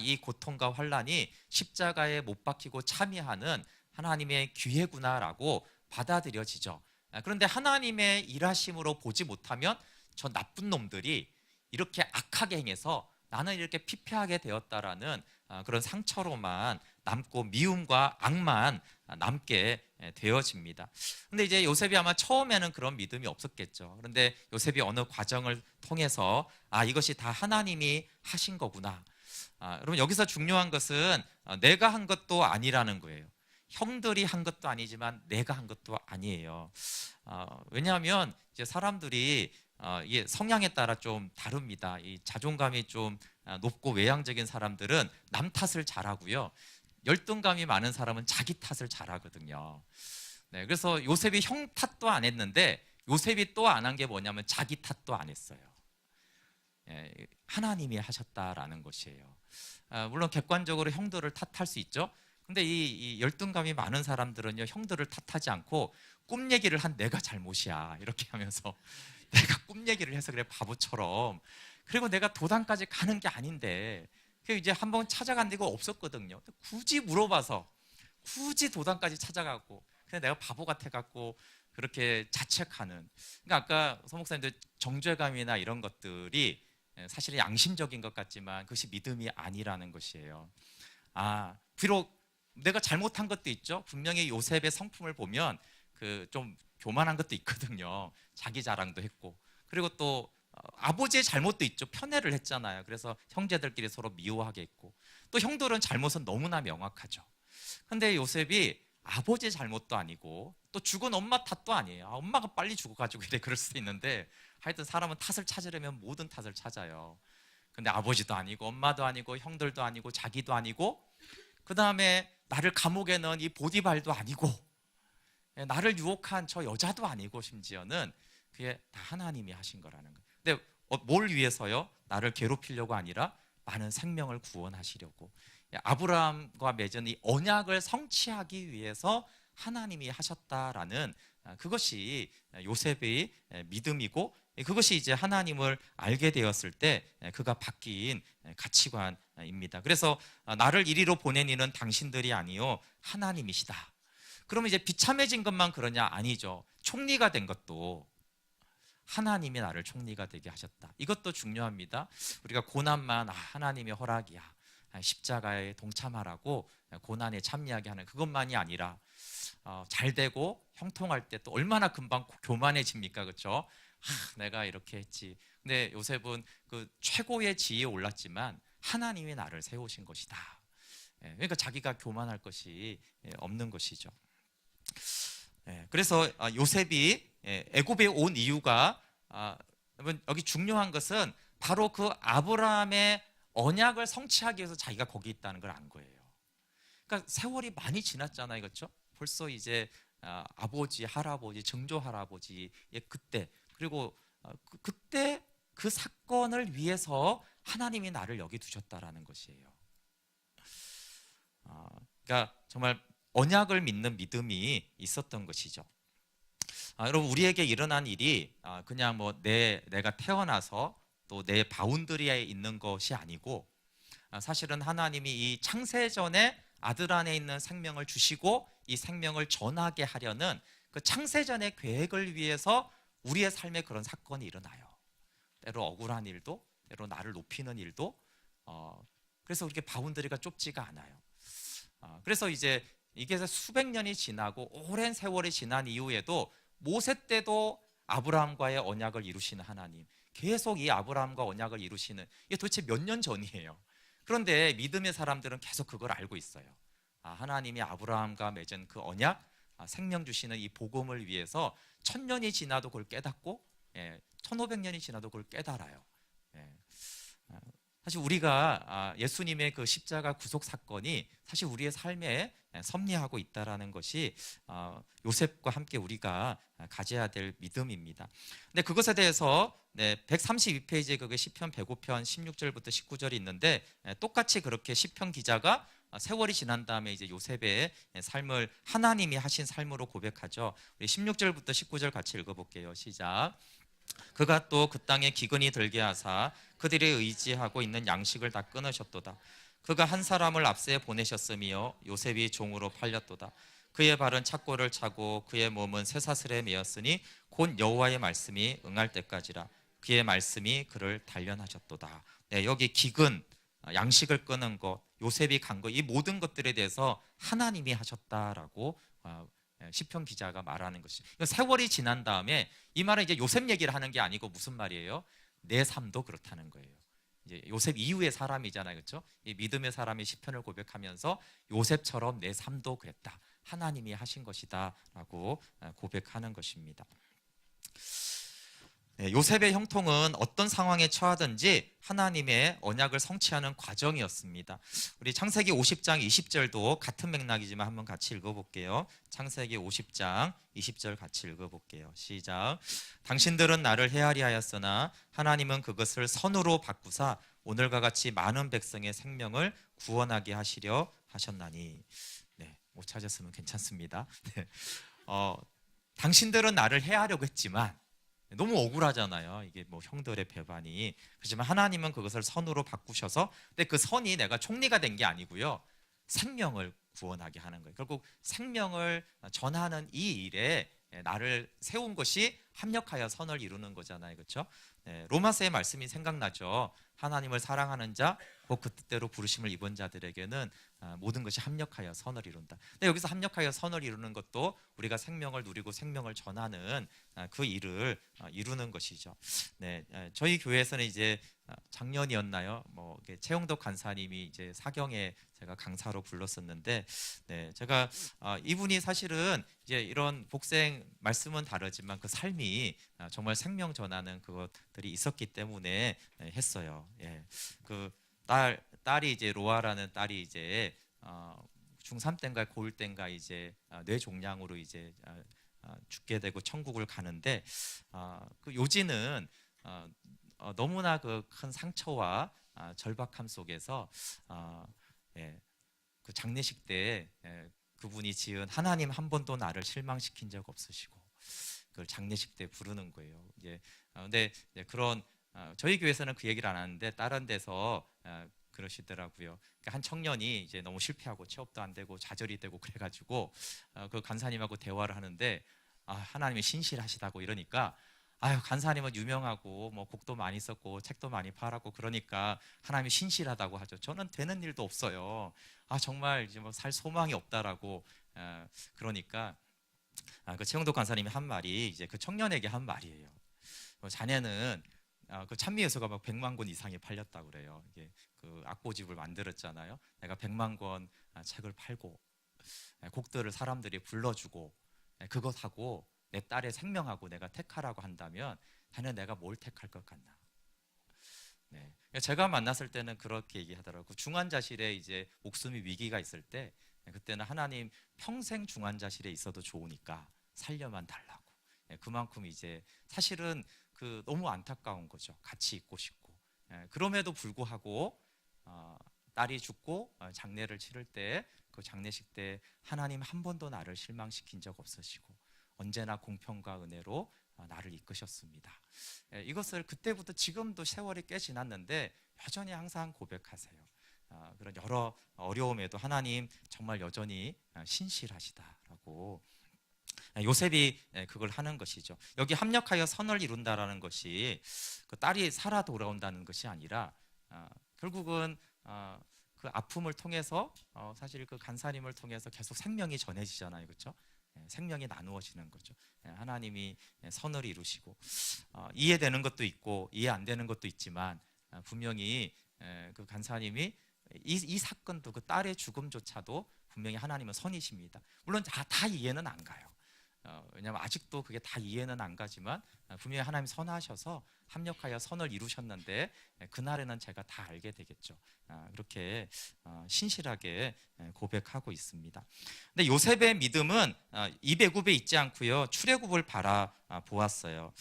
이 고통과 환난이 십자가에 못 박히고 참여하는 하나님의 기회구나라고 받아들여지죠. 그런데 하나님의 일하심으로 보지 못하면 저 나쁜 놈들이 이렇게 악하게 행해서 나는 이렇게 피폐하게 되었다라는 그런 상처로만 남고 미움과 악만 남게 되어집니다. 근데 이제 요셉이 아마 처음에는 그런 믿음이 없었겠죠. 그런데 요셉이 어느 과정을 통해서 이것이 다 하나님이 하신 거구나. 여러분 여기서 중요한 것은 내가 한 것도 아니라는 거예요. 형들이 한 것도 아니지만 내가 한 것도 아니에요. 왜냐하면 이제 사람들이 이게 성향에 따라 좀 다릅니다. 이 자존감이 좀 높고 외향적인 사람들은 남 탓을 잘하고요. 열등감이 많은 사람은 자기 탓을 잘하거든요. 그래서 요셉이 형 탓도 안 했는데 요셉이 또 안 한 게 뭐냐면 자기 탓도 안 했어요. 하나님이 하셨다라는 것이에요. 물론 객관적으로 형들을 탓할 수 있죠. 근데 이 열등감이 많은 사람들은요 형들을 탓하지 않고 꿈 얘기를 한 내가 잘못이야 이렇게 하면서 내가 꿈 얘기를 해서 그래 바보처럼 그리고 내가 도단까지 가는 게 아닌데 이제 한번 찾아간 데가 없었거든요. 굳이 물어봐서 굳이 도단까지 찾아가고 그냥 내가 바보 같아갖고 그렇게 자책하는. 그러니까 아까 서목사님들 정죄감이나 이런 것들이 사실은 양심적인 것 같지만 그것이 믿음이 아니라는 것이에요. 비록 내가 잘못한 것도 있죠. 분명히 요셉의 성품을 보면 그 좀 교만한 것도 있거든요. 자기 자랑도 했고, 그리고 또 아버지의 잘못도 있죠. 편애를 했잖아요. 그래서 형제들끼리 서로 미워하게 했고, 또 형들은 잘못은 너무나 명확하죠. 근데 요셉이 아버지의 잘못도 아니고 또 죽은 엄마 탓도 아니에요. 엄마가 빨리 죽어가지고 이래 그럴 수도 있는데, 하여튼 사람은 탓을 찾으려면 모든 탓을 찾아요. 근데 아버지도 아니고 엄마도 아니고 형들도 아니고 자기도 아니고, 그 다음에 나를 감옥에 넣은 이 보디발도 아니고, 나를 유혹한 저 여자도 아니고, 심지어는 그게 다 하나님이 하신 거라는 거예요. 근데 뭘 위해서요? 나를 괴롭히려고 아니라 많은 생명을 구원하시려고, 아브라함과 맺은 이 언약을 성취하기 위해서 하나님이 하셨다라는, 그것이 요셉의 믿음이고, 그것이 이제 하나님을 알게 되었을 때 그가 바뀐 가치관입니다. 그래서 나를 이리로 보낸 이는 당신들이 아니요 하나님이시다. 그러면 이제 비참해진 것만 그러냐? 아니죠. 총리가 된 것도 하나님이 나를 총리가 되게 하셨다. 이것도 중요합니다. 우리가 고난만 하나님의 허락이야, 십자가에 동참하라고 고난에 참여하게 하는 그것만이 아니라, 잘 되고 형통할 때 또 얼마나 금방 교만해집니까? 그렇죠? 내가 이렇게 했지. 근데 요셉은 그 최고의 지위에 올랐지만 하나님이 나를 세우신 것이다. 그러니까 자기가 교만할 것이 없는 것이죠. 그래서 요셉이 애굽에 온 이유가, 여러분 여기 중요한 것은 바로 그 아브라함의 언약을 성취하기 위해서 자기가 거기 있다는 걸 안 거예요. 그러니까 세월이 많이 지났잖아요, 그렇죠? 벌써 이제 아버지, 할아버지, 증조 할아버지의 그때, 그리고 그때 그 사건을 위해서 하나님이 나를 여기 두셨다라는 것이에요. 그러니까 정말 언약을 믿는 믿음이 있었던 것이죠. 여러분, 우리에게 일어난 일이 그냥 뭐 내가 태어나서 또 내 바운더리에 있는 것이 아니고, 사실은 하나님이 이 창세전에 아들 안에 있는 생명을 주시고 이 생명을 전하게 하려는 그 창세전의 계획을 위해서 우리의 삶에 그런 사건이 일어나요. 때로 억울한 일도, 때로 나를 높이는 일도. 그래서 이렇게 바운더리가 좁지가 않아요. 그래서 이제 이게 수백 년이 지나고 오랜 세월이 지난 이후에도 모세 때도 아브라함과의 언약을 이루시는 하나님, 계속 이 아브라함과 언약을 이루시는, 이게 도대체 몇 년 전이에요. 그런데 믿음의 사람들은 계속 그걸 알고 있어요. 하나님이 아브라함과 맺은 그 언약, 생명 주시는 이 복음을 위해서 1000년이 지나도 그걸 깨닫고, 1500년이 지나도 그걸 깨달아요. 사실 우리가 예수님의 그 십자가 구속 사건이 사실 우리의 삶에 섭리하고 있다라는 것이 요셉과 함께 우리가 가져야 될 믿음입니다. 근데 그것에 대해서 132페이지에 그게 시편 105편 16절부터 19절이 있는데, 똑같이 그렇게 시편 기자가 세월이 지난 다음에 이제 요셉의 삶을 하나님이 하신 삶으로 고백하죠. 우리 16절부터 19절 같이 읽어볼게요. 시작. 그가 또 그 땅에 기근이 들게 하사 그들이 의지하고 있는 양식을 다 끊으셨도다. 그가 한 사람을 앞세 보내셨으며 요셉이 종으로 팔렸도다. 그의 발은 착고를 차고 그의 몸은 쇠사슬에 매였으니 곧 여호와의 말씀이 응할 때까지라. 그의 말씀이 그를 단련하셨도다. 여기 기근, 양식을 끊은 것, 요셉이 간 것, 이 모든 것들에 대해서 하나님이 하셨다라고 시편 기자가 말하는 것이죠. 세월이 지난 다음에, 이 말은 이제 요셉 얘기를 하는 게 아니고 무슨 말이에요? 내 삶도 그렇다는 거예요. 이제 요셉 이후의 사람이잖아요, 그렇죠? 이 믿음의 사람이 시편을 고백하면서 요셉처럼 내 삶도 그랬다, 하나님이 하신 것이다라고 고백하는 것입니다. 요셉의 형통은 어떤 상황에 처하든지 하나님의 언약을 성취하는 과정이었습니다. 우리 창세기 50장 20절도 같은 맥락이지만 한번 같이 읽어볼게요. 창세기 50장 20절 같이 읽어볼게요. 시작. 당신들은 나를 헤아리 하였으나 하나님은 그것을 선으로 바꾸사 오늘과 같이 많은 백성의 생명을 구원하게 하시려 하셨나니. 못 찾았으면 괜찮습니다. 당신들은 나를 해하려고 했지만 너무 억울하잖아요. 이게 뭐 형들의 배반이. 그렇지만 하나님은 그것을 선으로 바꾸셔서, 근데 그 선이 내가 총리가 된 게 아니고요, 생명을 구원하게 하는 거예요. 결국 생명을 전하는 이 일에 나를 세운 것이 합력하여 선을 이루는 거잖아요. 그렇죠? 로마서의 말씀이 생각나죠. 하나님을 사랑하는 자, 곧 그 뜻대로 부르심을 입은 자들에게는 모든 것이 합력하여 선을 이룬다. 근데 여기서 합력하여 선을 이루는 것도 우리가 생명을 누리고 생명을 전하는 그 일을 이루는 것이죠. 네, 저희 교회에서는 이제 작년이었나요? 뭐 최영덕 간사님이 이제 사경에 제가 강사로 불렀었는데, 네, 제가 이분이 사실은 이제 이런 복생 말씀은 다르지만 그 삶이 정말 생명 전하는 그것들이 있었기 때문에 했어요. 예, 그 딸이 이제 로아라는 딸이 이제 중3 때인가 고1 때인가 이제 뇌종양으로 이제 죽게 되고 천국을 가는데, 그 요지는 너무나 그 큰 상처와 절박함 속에서 예, 그 장례식 때 그분이 지은 하나님 한 번도 나를 실망시킨 적 없으시고, 그걸 장례식 때 부르는 거예요. 이제 근데 그런 저희 교회에서는 그 얘기를 안 하는데 다른 데서 그러시더라고요. 그러니까 한 청년이 이제 너무 실패하고 취업도 안 되고 좌절이 되고 그래가지고 그 간사님하고 대화를 하는데, 하나님이 신실하시다고 이러니까, 아유, 간사님은 유명하고 뭐 곡도 많이 썼고 책도 많이 팔았고 그러니까 하나님이 신실하다고 하죠. 저는 되는 일도 없어요. 정말 이제 뭐 살 소망이 없다라고. 그러니까 그 최영덕 간사님이 한 말이 이제 그 청년에게 한 말이에요. 자네는 그 찬미예수가 막 100만 권 이상이 팔렸다고 그래요. 이게 그 악보집을 만들었잖아요. 내가 100만 권 책을 팔고 곡들을 사람들이 불러주고 그것하고 내 딸의 생명하고 내가 택하라고 한다면 자네 내가 뭘 택할 것 같나? 네. 제가 만났을 때는 그렇게 얘기하더라고요. 중환자실에 이제 목숨이 위기가 있을 때 그때는 하나님 평생 중환자실에 있어도 좋으니까 살려만 달라고. 그만큼 이제 사실은 그 너무 안타까운 거죠. 같이 있고 싶고. 그럼에도 불구하고 딸이 죽고 장례를 치를 때 그 장례식 때 하나님 한 번도 나를 실망시킨 적 없으시고 언제나 공평과 은혜로 나를 이끄셨습니다. 이것을 그때부터 지금도 세월이 꽤 지났는데 여전히 항상 고백하세요. 그런 여러 어려움에도 하나님 정말 여전히 신실하시다라고. 요셉이 그걸 하는 것이죠. 여기 합력하여 선을 이룬다라는 것이 그 딸이 살아 돌아온다는 것이 아니라 결국은 그 아픔을 통해서 사실 그 간사님을 통해서 계속 생명이 전해지잖아요, 그렇죠? 생명이 나누어지는 거죠. 하나님이 선을 이루시고 이해되는 것도 있고 이해 안 되는 것도 있지만 분명히 그 간사님이 이 사건도 그 딸의 죽음조차도 분명히 하나님은 선이십니다. 물론 다 이해는 안 가요. 왜냐하면 아직도 그게 다 이해는 안 가지만 분명히 하나님이 선하셔서 합력하여 선을 이루셨는데 그날에는 제가 다 알게 되겠죠. 그렇게 신실하게 고백하고 있습니다. 근데 요셉의 믿음은 이배굽에 있지 않고요, 출애굽을 바라보았어요.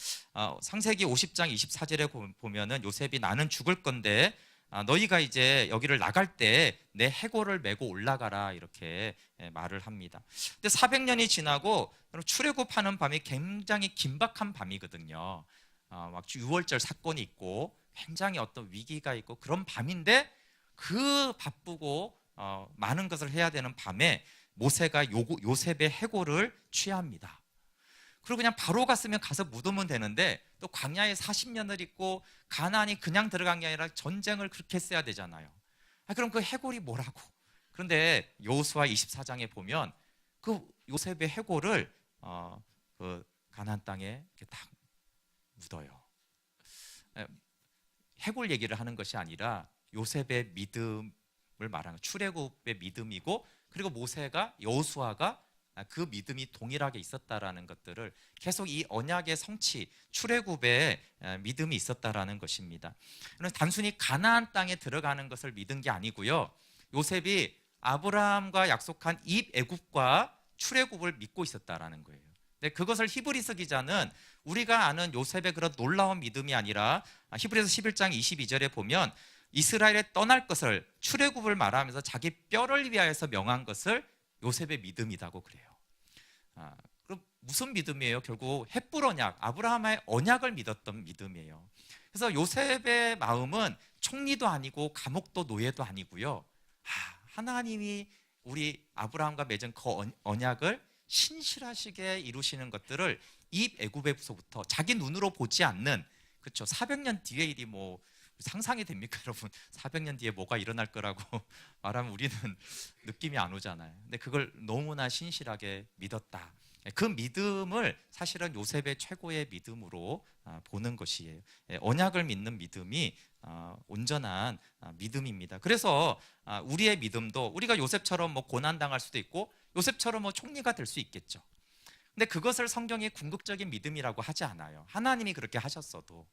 창세기 50장 24절에 보면은 요셉이 나는 죽을 건데 너희가 이제 여기를 나갈 때 내 해골을 메고 올라가라 이렇게 말을 합니다. 근데 400년이 지나고 출애굽하는 밤이 굉장히 긴박한 밤이거든요. 막 6월절 사건이 있고 굉장히 어떤 위기가 있고 그런 밤인데 그 바쁘고 많은 것을 해야 되는 밤에 모세가 요셉의 해골을 취합니다. 그리고 그냥 바로 갔으면 가서 묻으면 되는데 또 광야에 40년을 있고 가나안이 그냥 들어간 게 아니라 전쟁을 그렇게 했어야 되잖아요. 그럼 그 해골이 뭐라고? 그런데 여호수아 24장에 보면 그 요셉의 해골을 그 가나안 땅에 이렇게 딱 묻어요. 해골 얘기를 하는 것이 아니라 요셉의 믿음을 말하는 출애굽의 믿음이고, 그리고 모세가 여호수아가 그 믿음이 동일하게 있었다라는 것들을 계속 이 언약의 성취, 출애굽의 믿음이 있었다라는 것입니다. 단순히 가나안 땅에 들어가는 것을 믿은 게 아니고요, 요셉이 아브라함과 약속한 입애굽과 출애굽을 믿고 있었다라는 거예요. 근데 그것을 히브리서 기자는 우리가 아는 요셉의 그런 놀라운 믿음이 아니라 히브리서 11장 22절에 보면 이스라엘에 떠날 것을 출애굽을 말하면서 자기 뼈를 위하여서 명한 것을 요셉의 믿음이라고 그래요. 그럼 무슨 믿음이에요? 결국 헷불 언약, 아브라함의 언약을 믿었던 믿음이에요. 그래서 요셉의 마음은 총리도 아니고 감옥도 노예도 아니고요. 하나님이 우리 아브라함과 맺은 그 언약을 신실하시게 이루시는 것들을 이 애굽에서부터 자기 눈으로 보지 않는, 그렇죠? 400년 뒤의 일이 뭐 상상이 됩니까, 여러분? 400년 뒤에 뭐가 일어날 거라고 말하면 우리는 느낌이 안 오잖아요. 근데 그걸 너무나 신실하게 믿었다. 그 믿음을 사실은 요셉의 최고의 믿음으로 보는 것이에요. 언약을 믿는 믿음이 온전한 믿음입니다. 그래서 우리의 믿음도 우리가 요셉처럼 뭐 고난 당할 수도 있고 요셉처럼 뭐 총리가 될 수 있겠죠. 근데 그것을 성경이 궁극적인 믿음이라고 하지 않아요. 하나님이 그렇게 하셨어도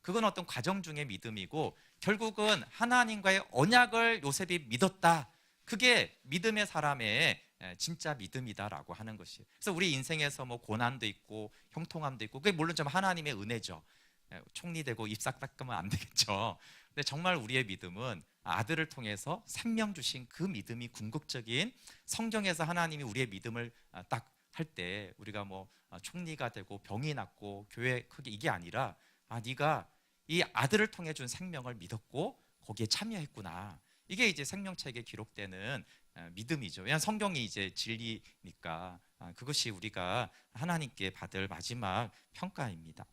그건 어떤 과정 중의 믿음이고, 결국은 하나님과의 언약을 요셉이 믿었다. 그게 믿음의 사람의 진짜 믿음이다라고 하는 것이에요. 그래서 우리 인생에서 뭐 고난도 있고 형통함도 있고, 그게 물론 좀 하나님의 은혜죠. 총리 되고 입싹 닦으면 안 되겠죠. 근데 정말 우리의 믿음은 아들을 통해서 생명 주신 그 믿음이 궁극적인, 성경에서 하나님이 우리의 믿음을 딱 할 때 우리가 뭐 총리가 되고 병이 낫고 교회 크게, 이게 아니라 네가 이 아들을 통해 준 생명을 믿었고 거기에 참여했구나. 이게 이제 생명책에 기록되는 믿음이죠. 왜냐하면 성경이 이제 진리니까 그것이 우리가 하나님께 받을 마지막 평가입니다.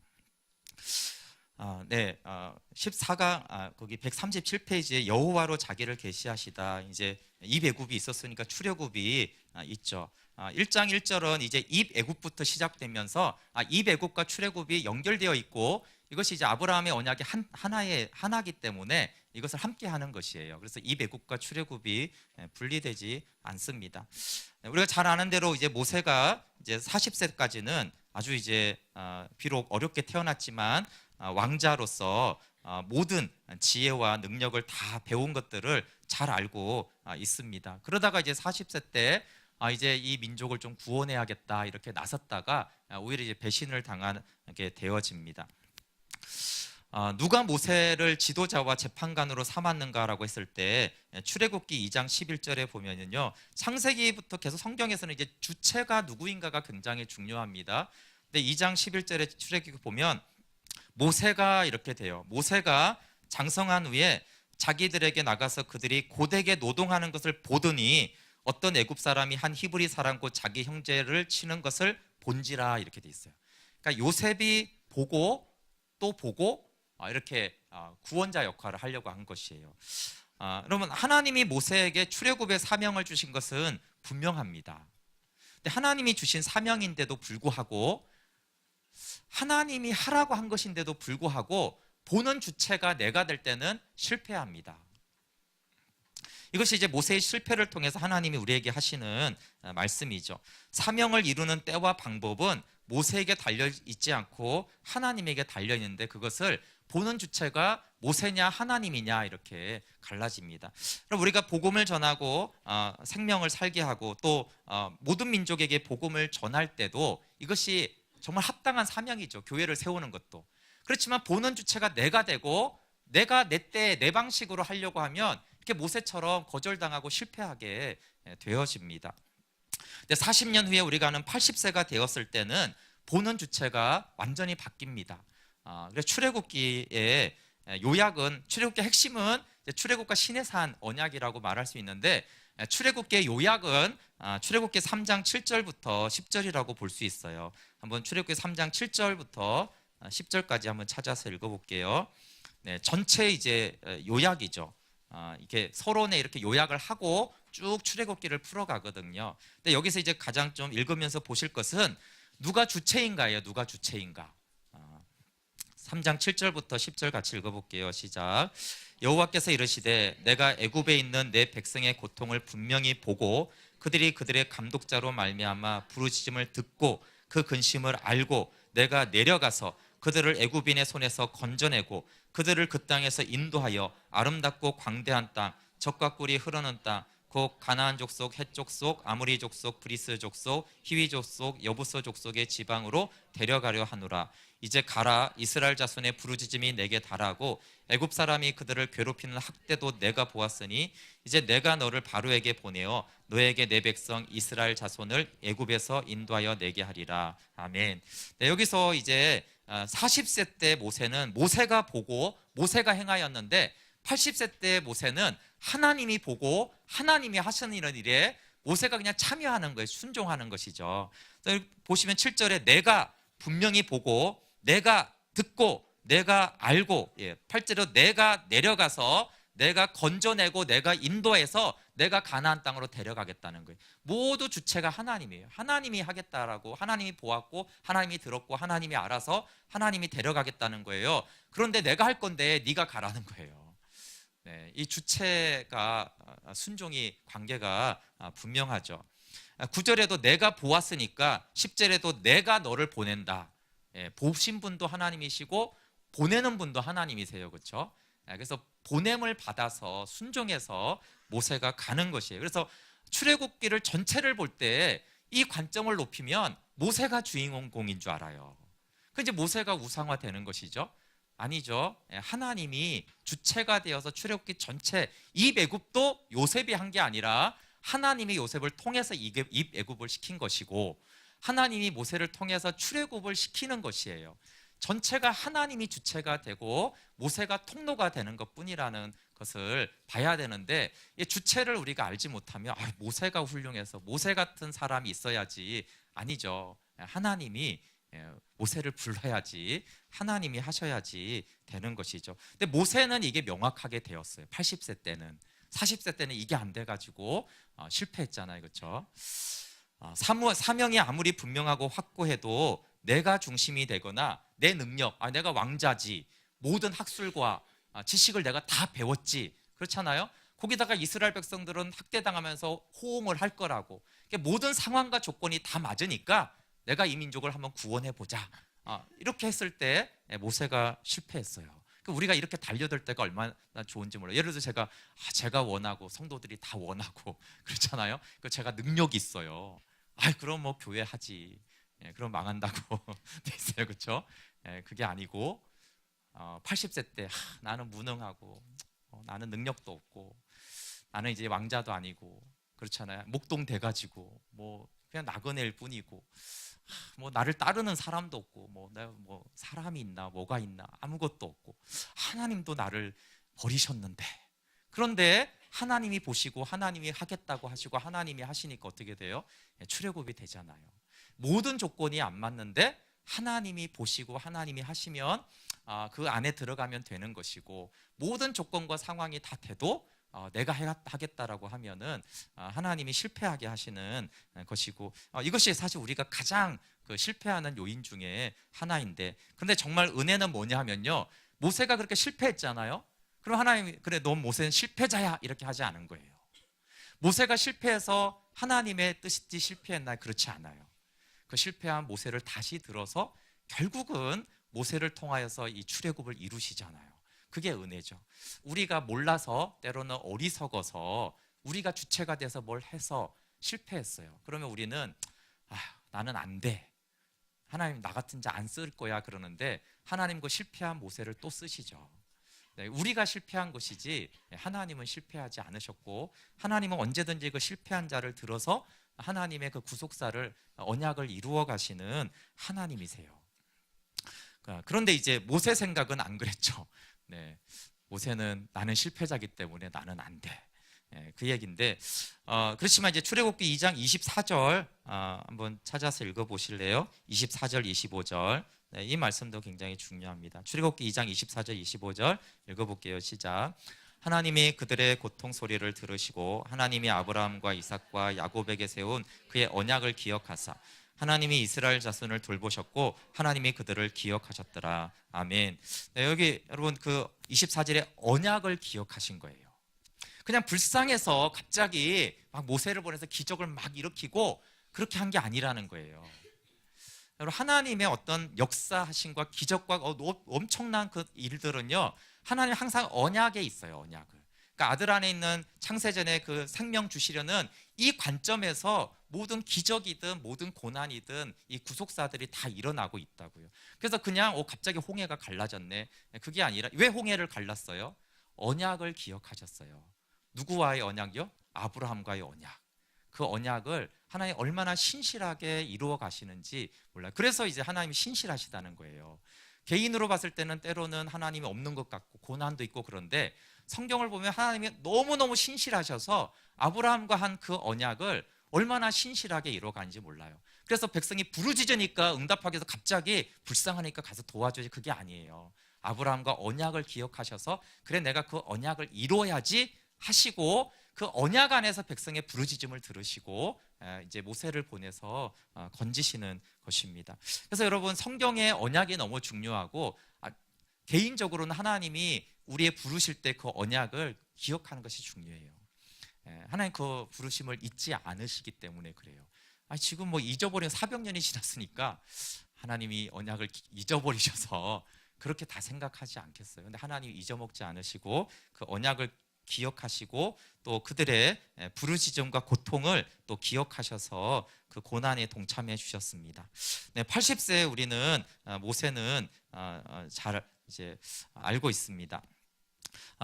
14강 거기 137페이지에 여호와로 자기를 계시하시다. 이제 입애굽이 있었으니까 출애굽이 있죠. 1장 1절은 이제 입애굽부터 시작되면서 입애굽과 출애굽이 연결되어 있고, 이것이 이제 아브라함의 언약의 하나이기 때문에 이것을 함께 하는 것이에요. 그래서 입애굽과 출애굽이 분리되지 않습니다. 우리가 잘 아는 대로 이제 모세가 이제 40세까지는 아주 이제 비록 어렵게 태어났지만 왕자로서 모든 지혜와 능력을 다 배운 것들을 잘 알고 있습니다. 그러다가 이제 40세 때 이제 이 민족을 좀 구원해야겠다 이렇게 나섰다가 오히려 이제 배신을 당하게 되어집니다. 누가 모세를 지도자와 재판관으로 삼았는가라고 했을 때 출애굽기 2장 11절에 보면은요, 창세기부터 계속 성경에서는 이제 주체가 누구인가가 굉장히 중요합니다. 근데 2장 11절에 출애굽기 보면 모세가 이렇게 돼요. 모세가 장성한 후에 자기들에게 나가서 그들이 고되게 노동하는 것을 보더니 어떤 애굽 사람이 한 히브리 사람 곧 자기 형제를 치는 것을 본지라, 이렇게 돼 있어요. 그러니까 요셉이 보고 또 보고 이렇게 구원자 역할을 하려고 한 것이에요. 여러분, 하나님이 모세에게 출애굽의 사명을 주신 것은 분명합니다. 근데 하나님이 주신 사명인데도 불구하고, 하나님이 하라고 한 것인데도 불구하고 보는 주체가 내가 될 때는 실패합니다. 이것이 이제 모세의 실패를 통해서 하나님이 우리에게 하시는 말씀이죠. 사명을 이루는 때와 방법은 모세에게 달려있지 않고 하나님에게 달려있는데, 그것을 보는 주체가 모세냐 하나님이냐 이렇게 갈라집니다. 그럼 우리가 복음을 전하고 생명을 살게 하고 또 모든 민족에게 복음을 전할 때도 이것이 정말 합당한 사명이죠. 교회를 세우는 것도. 그렇지만 보는 주체가 내가 되고 내가 내 때 내 방식으로 하려고 하면 이렇게 모세처럼 거절당하고 실패하게 되어집니다. 근데 40년 후에 우리가 하는 80세가 되었을 때는 보는 주체가 완전히 바뀝니다. 그래서 출애굽기의 요약은, 출애굽기의 핵심은 출애굽과 시내산 언약이라고 말할 수 있는데, 출애굽기의 요약은 출애굽기 3장 7절부터 10절이라고 볼 수 있어요. 한번 출애굽기 3장 7절부터 10절까지 한번 찾아서 읽어볼게요. 전체 이제 요약이죠. 이렇게 서론에 이렇게 요약을 하고 쭉 출애굽기를 풀어가거든요. 근데 여기서 이제 가장 좀 읽으면서 보실 것은 누가 주체인가예요. 누가 주체인가. 3장 7절부터 10절 같이 읽어볼게요. 시작. 여호와께서 이르시되 내가 애굽에 있는 내 백성의 고통을 분명히 보고 그들의 감독자로 말미암아 부르짖음을 듣고 그 근심을 알고 내가 내려가서 그들을 애굽인의 손에서 건져내고 그들을 그 땅에서 인도하여 아름답고 광대한 땅, 젖과 꿀이 흐르는 땅, 곧 가나안 족속, 헷 족속, 아모리 족속, 브리스 족속, 히위 족속, 여부서 족속의 지방으로 데려가려 하노라. 이제 가라. 이스라엘 자손의 부르짖음이 내게 달하고 애굽 사람이 그들을 괴롭히는 학대도 내가 보았으니 이제 내가 너를 바로에게 보내어 너에게 내 백성 이스라엘 자손을 애굽에서 인도하여 내게 하리라. 아멘. 네, 여기서 이제 40세 때 모세는 모세가 보고 모세가 행하였는데 80세 때 모세는 하나님이 보고 하나님이 하시는 이런 일에 모세가 그냥 참여하는 거예요. 순종하는 것이죠. 보시면 7절에 내가 분명히 보고 내가 듣고 내가 알고, 8절에 내가 내려가서 내가 건져내고 내가 인도해서 내가 가나안 땅으로 데려가겠다는 거예요. 모두 주체가 하나님이에요. 하나님이 하겠다라고, 하나님이 보았고 하나님이 들었고 하나님이 알아서 하나님이 데려가겠다는 거예요. 그런데 내가 할 건데 네가 가라는 거예요. 네, 이 주체가 순종이 관계가 분명하죠. 9절에도 내가 보았으니까 10절에도 내가 너를 보낸다. 보신 분도 하나님이시고 보내는 분도 하나님이세요. 그렇죠? 그래서 보냄을 받아서 순종해서 모세가 가는 것이에요. 그래서 출애굽기를 전체를 볼 때 이 관점을 높이면 모세가 주인공인 줄 알아요. 그 이제 모세가 우상화되는 것이죠. 아니죠. 하나님이 주체가 되어서 출애굽기 전체 이 애굽도 요셉이 한 게 아니라 하나님이 요셉을 통해서 이 애굽을 시킨 것이고 하나님이 모세를 통해서 출애굽을 시키는 것이에요. 전체가 하나님이 주체가 되고 모세가 통로가 되는 것뿐이라는 것을 봐야 되는데 이 주체를 우리가 알지 못하면 모세가 훌륭해서 모세 같은 사람이 있어야지. 아니죠. 하나님이 모세를 불러야지, 하나님이 하셔야지 되는 것이죠. 근데 모세는 이게 명확하게 되었어요. 80세 때는. 40세 때는 이게 안 돼가지고 실패했잖아요. 그렇죠? 사명이 아무리 분명하고 확고해도 내가 중심이 되거나 내 능력, 내가 왕자지, 모든 학술과 지식을 내가 다 배웠지, 그렇잖아요. 거기다가 이스라엘 백성들은 학대당하면서 호응을 할 거라고, 모든 상황과 조건이 다 맞으니까 내가 이 민족을 한번 구원해보자, 이렇게 했을 때 모세가 실패했어요. 우리가 이렇게 달려들 때가 얼마나 좋은지 몰라요. 예를 들어 제가 원하고 성도들이 다 원하고 그렇잖아요. 제가 능력이 있어요. 그럼 뭐 교회 하지. 그럼 망한다고 돼 있어요. 그렇죠? 그게 아니고 80세 때 나는 무능하고 나는 능력도 없고 나는 이제 왕자도 아니고 그렇잖아요. 목동 돼가지고 뭐 그냥 나그네일 뿐이고 뭐 나를 따르는 사람도 없고 내가 뭐 사람이 있나 뭐가 있나 아무것도 없고 하나님도 나를 버리셨는데, 그런데 하나님이 보시고 하나님이 하겠다고 하시고 하나님이 하시니까 어떻게 돼요? 출애굽이 되잖아요. 모든 조건이 안 맞는데 하나님이 보시고 하나님이 하시면 그 안에 들어가면 되는 것이고, 모든 조건과 상황이 다 돼도 내가 하겠다라고 하면은 하나님이 실패하게 하시는 것이고, 이것이 사실 우리가 가장 실패하는 요인 중에 하나인데, 근데 정말 은혜는 뭐냐 하면요, 모세가 그렇게 실패했잖아요. 그럼 하나님이 그래 넌 모세는 실패자야 이렇게 하지 않은 거예요. 모세가 실패해서 하나님의 뜻이 실패했나? 그렇지 않아요. 그 실패한 모세를 다시 들어서 결국은 모세를 통하여서 이 출애굽을 이루시잖아요. 그게 은혜죠. 우리가 몰라서 때로는 어리석어서 우리가 주체가 돼서 뭘 해서 실패했어요. 그러면 우리는 나는 안 돼, 하나님 나 같은 자 안 쓸 거야 그러는데 하나님 그 실패한 모세를 또 쓰시죠. 우리가 실패한 것이지 하나님은 실패하지 않으셨고, 하나님은 언제든지 그 실패한 자를 들어서 하나님의 그 구속사를 언약을 이루어 가시는 하나님이세요. 그런데 이제 모세 생각은 안 그랬죠. 모세는 나는 실패자기 때문에 나는 안 돼, 그 얘기인데 그렇지만 이제 출애굽기 2장 24절 한번 찾아서 읽어보실래요? 24절 25절 이 말씀도 굉장히 중요합니다. 출애굽기 2장 24절 25절 읽어볼게요. 시작. 하나님이 그들의 고통 소리를 들으시고 하나님이 아브라함과 이삭과 야곱에게 세운 그의 언약을 기억하사 하나님이 이스라엘 자손을 돌보셨고 하나님이 그들을 기억하셨더라. 아멘. 여기 여러분 그 24절에 언약을 기억하신 거예요. 그냥 불쌍해서 갑자기 막 모세를 보내서 기적을 막 일으키고 그렇게 한 게 아니라는 거예요. 여러분 하나님의 어떤 역사하심과 기적과 엄청난 그 일들은요, 하나님 항상 언약에 있어요. 언약을. 그러니까 아들 안에 있는 창세전의 그 생명 주시려는 이 관점에서 모든 기적이든 모든 고난이든 이 구속사들이 다 일어나고 있다고요. 그래서 그냥 갑자기 홍해가 갈라졌네, 그게 아니라 왜 홍해를 갈랐어요? 언약을 기억하셨어요. 누구와의 언약이요? 아브라함과의 언약. 그 언약을 하나님 얼마나 신실하게 이루어 가시는지 몰라요. 그래서 이제 하나님이 신실하시다는 거예요. 개인으로 봤을 때는 때로는 하나님이 없는 것 같고 고난도 있고, 그런데 성경을 보면 하나님이 너무너무 신실하셔서 아브라함과 한 그 언약을 얼마나 신실하게 이루어가는지 몰라요. 그래서 백성이 부르짖으니까 응답하기 위해서 갑자기 불쌍하니까 가서 도와줘야지, 그게 아니에요. 아브라함과 언약을 기억하셔서 그래 내가 그 언약을 이루어야지 하시고, 그 언약 안에서 백성의 부르짖음을 들으시고 이제 모세를 보내서 건지시는 것입니다. 그래서 여러분, 성경의 언약이 너무 중요하고, 개인적으로는 하나님이 우리의 부르실 때 그 언약을 기억하는 것이 중요해요. 하나님 그 부르심을 잊지 않으시기 때문에 그래요. 지금 뭐 잊어버린 400년이 지났으니까 하나님이 언약을 잊어버리셔서 그렇게 다 생각하지 않겠어요. 근데 하나님이 잊어먹지 않으시고 그 언약을 기억하시고 또 그들의 부르짖음과 고통을 또 기억하셔서 그 고난에 동참해 주셨습니다. 80세 우리는 모세는 잘 이제 알고 있습니다.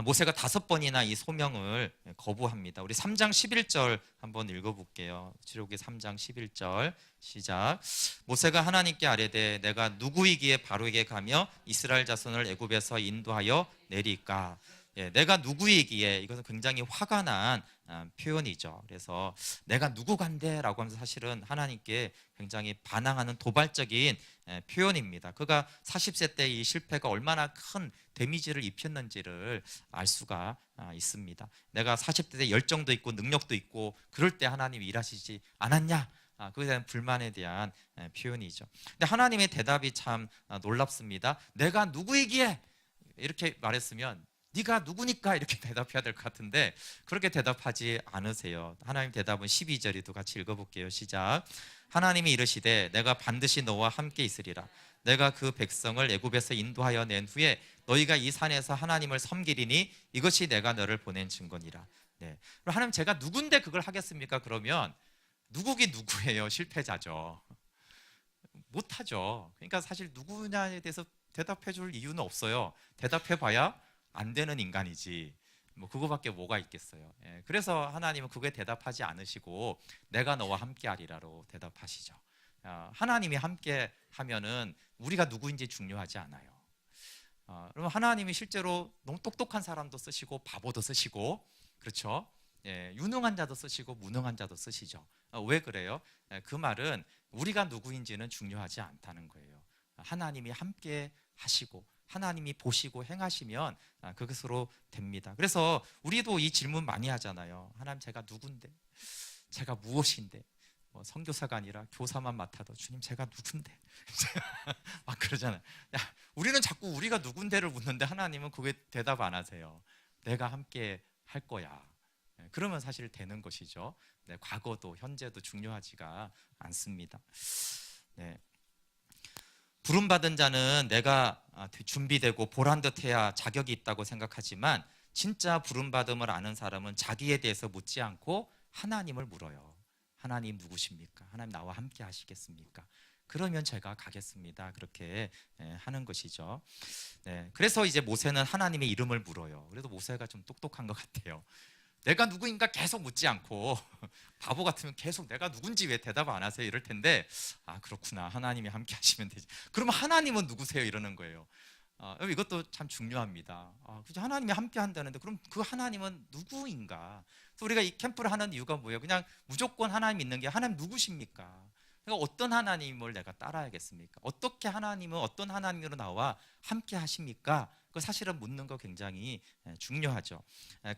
모세가 5번이나 이 소명을 거부합니다. 우리 3장 11절 한번 읽어볼게요. 출애굽기 3장 11절 시작. 모세가 하나님께 아뢰되 내가 누구이기에 바로에게 가며 이스라엘 자손을 애굽에서 인도하여 내리까. 내가 누구이기에, 이것은 굉장히 화가 난 표현이죠. 그래서 내가 누구간데 라고 하면서 사실은 하나님께 굉장히 반항하는 도발적인 표현입니다. 그가 40세 때 이 실패가 얼마나 큰 데미지를 입혔는지를 알 수가 있습니다. 내가 40대 때 열정도 있고 능력도 있고 그럴 때 하나님이 일하시지 않았냐? 그에 대한 불만에 대한 표현이죠. 근데 하나님의 대답이 참 놀랍습니다. 내가 누구이기에 이렇게 말했으면 네가 누구니까 이렇게 대답해야 될 것 같은데 그렇게 대답하지 않으세요. 하나님 대답은 12절이도 같이 읽어볼게요. 시작. 하나님이 이르시되 내가 반드시 너와 함께 있으리라. 내가 그 백성을 애굽에서 인도하여 낸 후에 너희가 이 산에서 하나님을 섬기리니 이것이 내가 너를 보낸 증거니라. 그럼 하나님 제가 누군데 그걸 하겠습니까? 그러면 누구긴 누구예요? 실패자죠. 못하죠. 그러니까 사실 누구냐에 대해서 대답해 줄 이유는 없어요. 대답해 봐야 안 되는 인간이지 뭐 그거밖에 뭐가 있겠어요. 그래서 하나님은 그거에 대답하지 않으시고 내가 너와 함께하리라로 대답하시죠. 하나님이 함께 하면은 우리가 누구인지 중요하지 않아요. 그러면 하나님이 실제로 너무 똑똑한 사람도 쓰시고 바보도 쓰시고, 그렇죠? 유능한 자도 쓰시고 무능한 자도 쓰시죠. 왜 그래요? 그 말은 우리가 누구인지는 중요하지 않다는 거예요. 하나님이 함께 하시고 하나님이 보시고 행하시면 그것으로 됩니다. 그래서 우리도 이 질문 많이 하잖아요. 하나님 제가 누군데? 제가 무엇인데? 뭐 선교사가 아니라 교사만 맡아도 주님 제가 누군데? 막 그러잖아요. 우리는 자꾸 우리가 누군데를 묻는데 하나님은 그게 대답 안 하세요. 내가 함께 할 거야. 그러면 사실 되는 것이죠. 과거도 현재도 중요하지가 않습니다. 부름받은 자는 내가 준비되고 보란듯 해야 자격이 있다고 생각하지만 진짜 부름받음을 아는 사람은 자기에 대해서 묻지 않고 하나님을 물어요. 하나님 누구십니까? 하나님 나와 함께 하시겠습니까? 그러면 제가 가겠습니다. 그렇게 하는 것이죠. 그래서 이제 모세는 하나님의 이름을 물어요. 그래도 모세가 좀 똑똑한 것 같아요. 내가 누구인가 계속 묻지 않고 바보 같으면 계속 내가 누군지 왜 대답 안 하세요? 이럴 텐데 그렇구나. 하나님이 함께 하시면 되지. 그러면 하나님은 누구세요? 이러는 거예요. 이것도 참 중요합니다. 그죠? 하나님이 함께 한다는데 그럼 그 하나님은 누구인가? 그래서 우리가 이 캠프를 하는 이유가 뭐예요? 그냥 무조건 하나님 믿는 게 하나님 누구십니까? 그러니까 어떤 하나님을 내가 따라야겠습니까? 어떻게 하나님은 어떤 하나님으로 나와 함께 하십니까? 그 사실은 묻는 거 굉장히 중요하죠.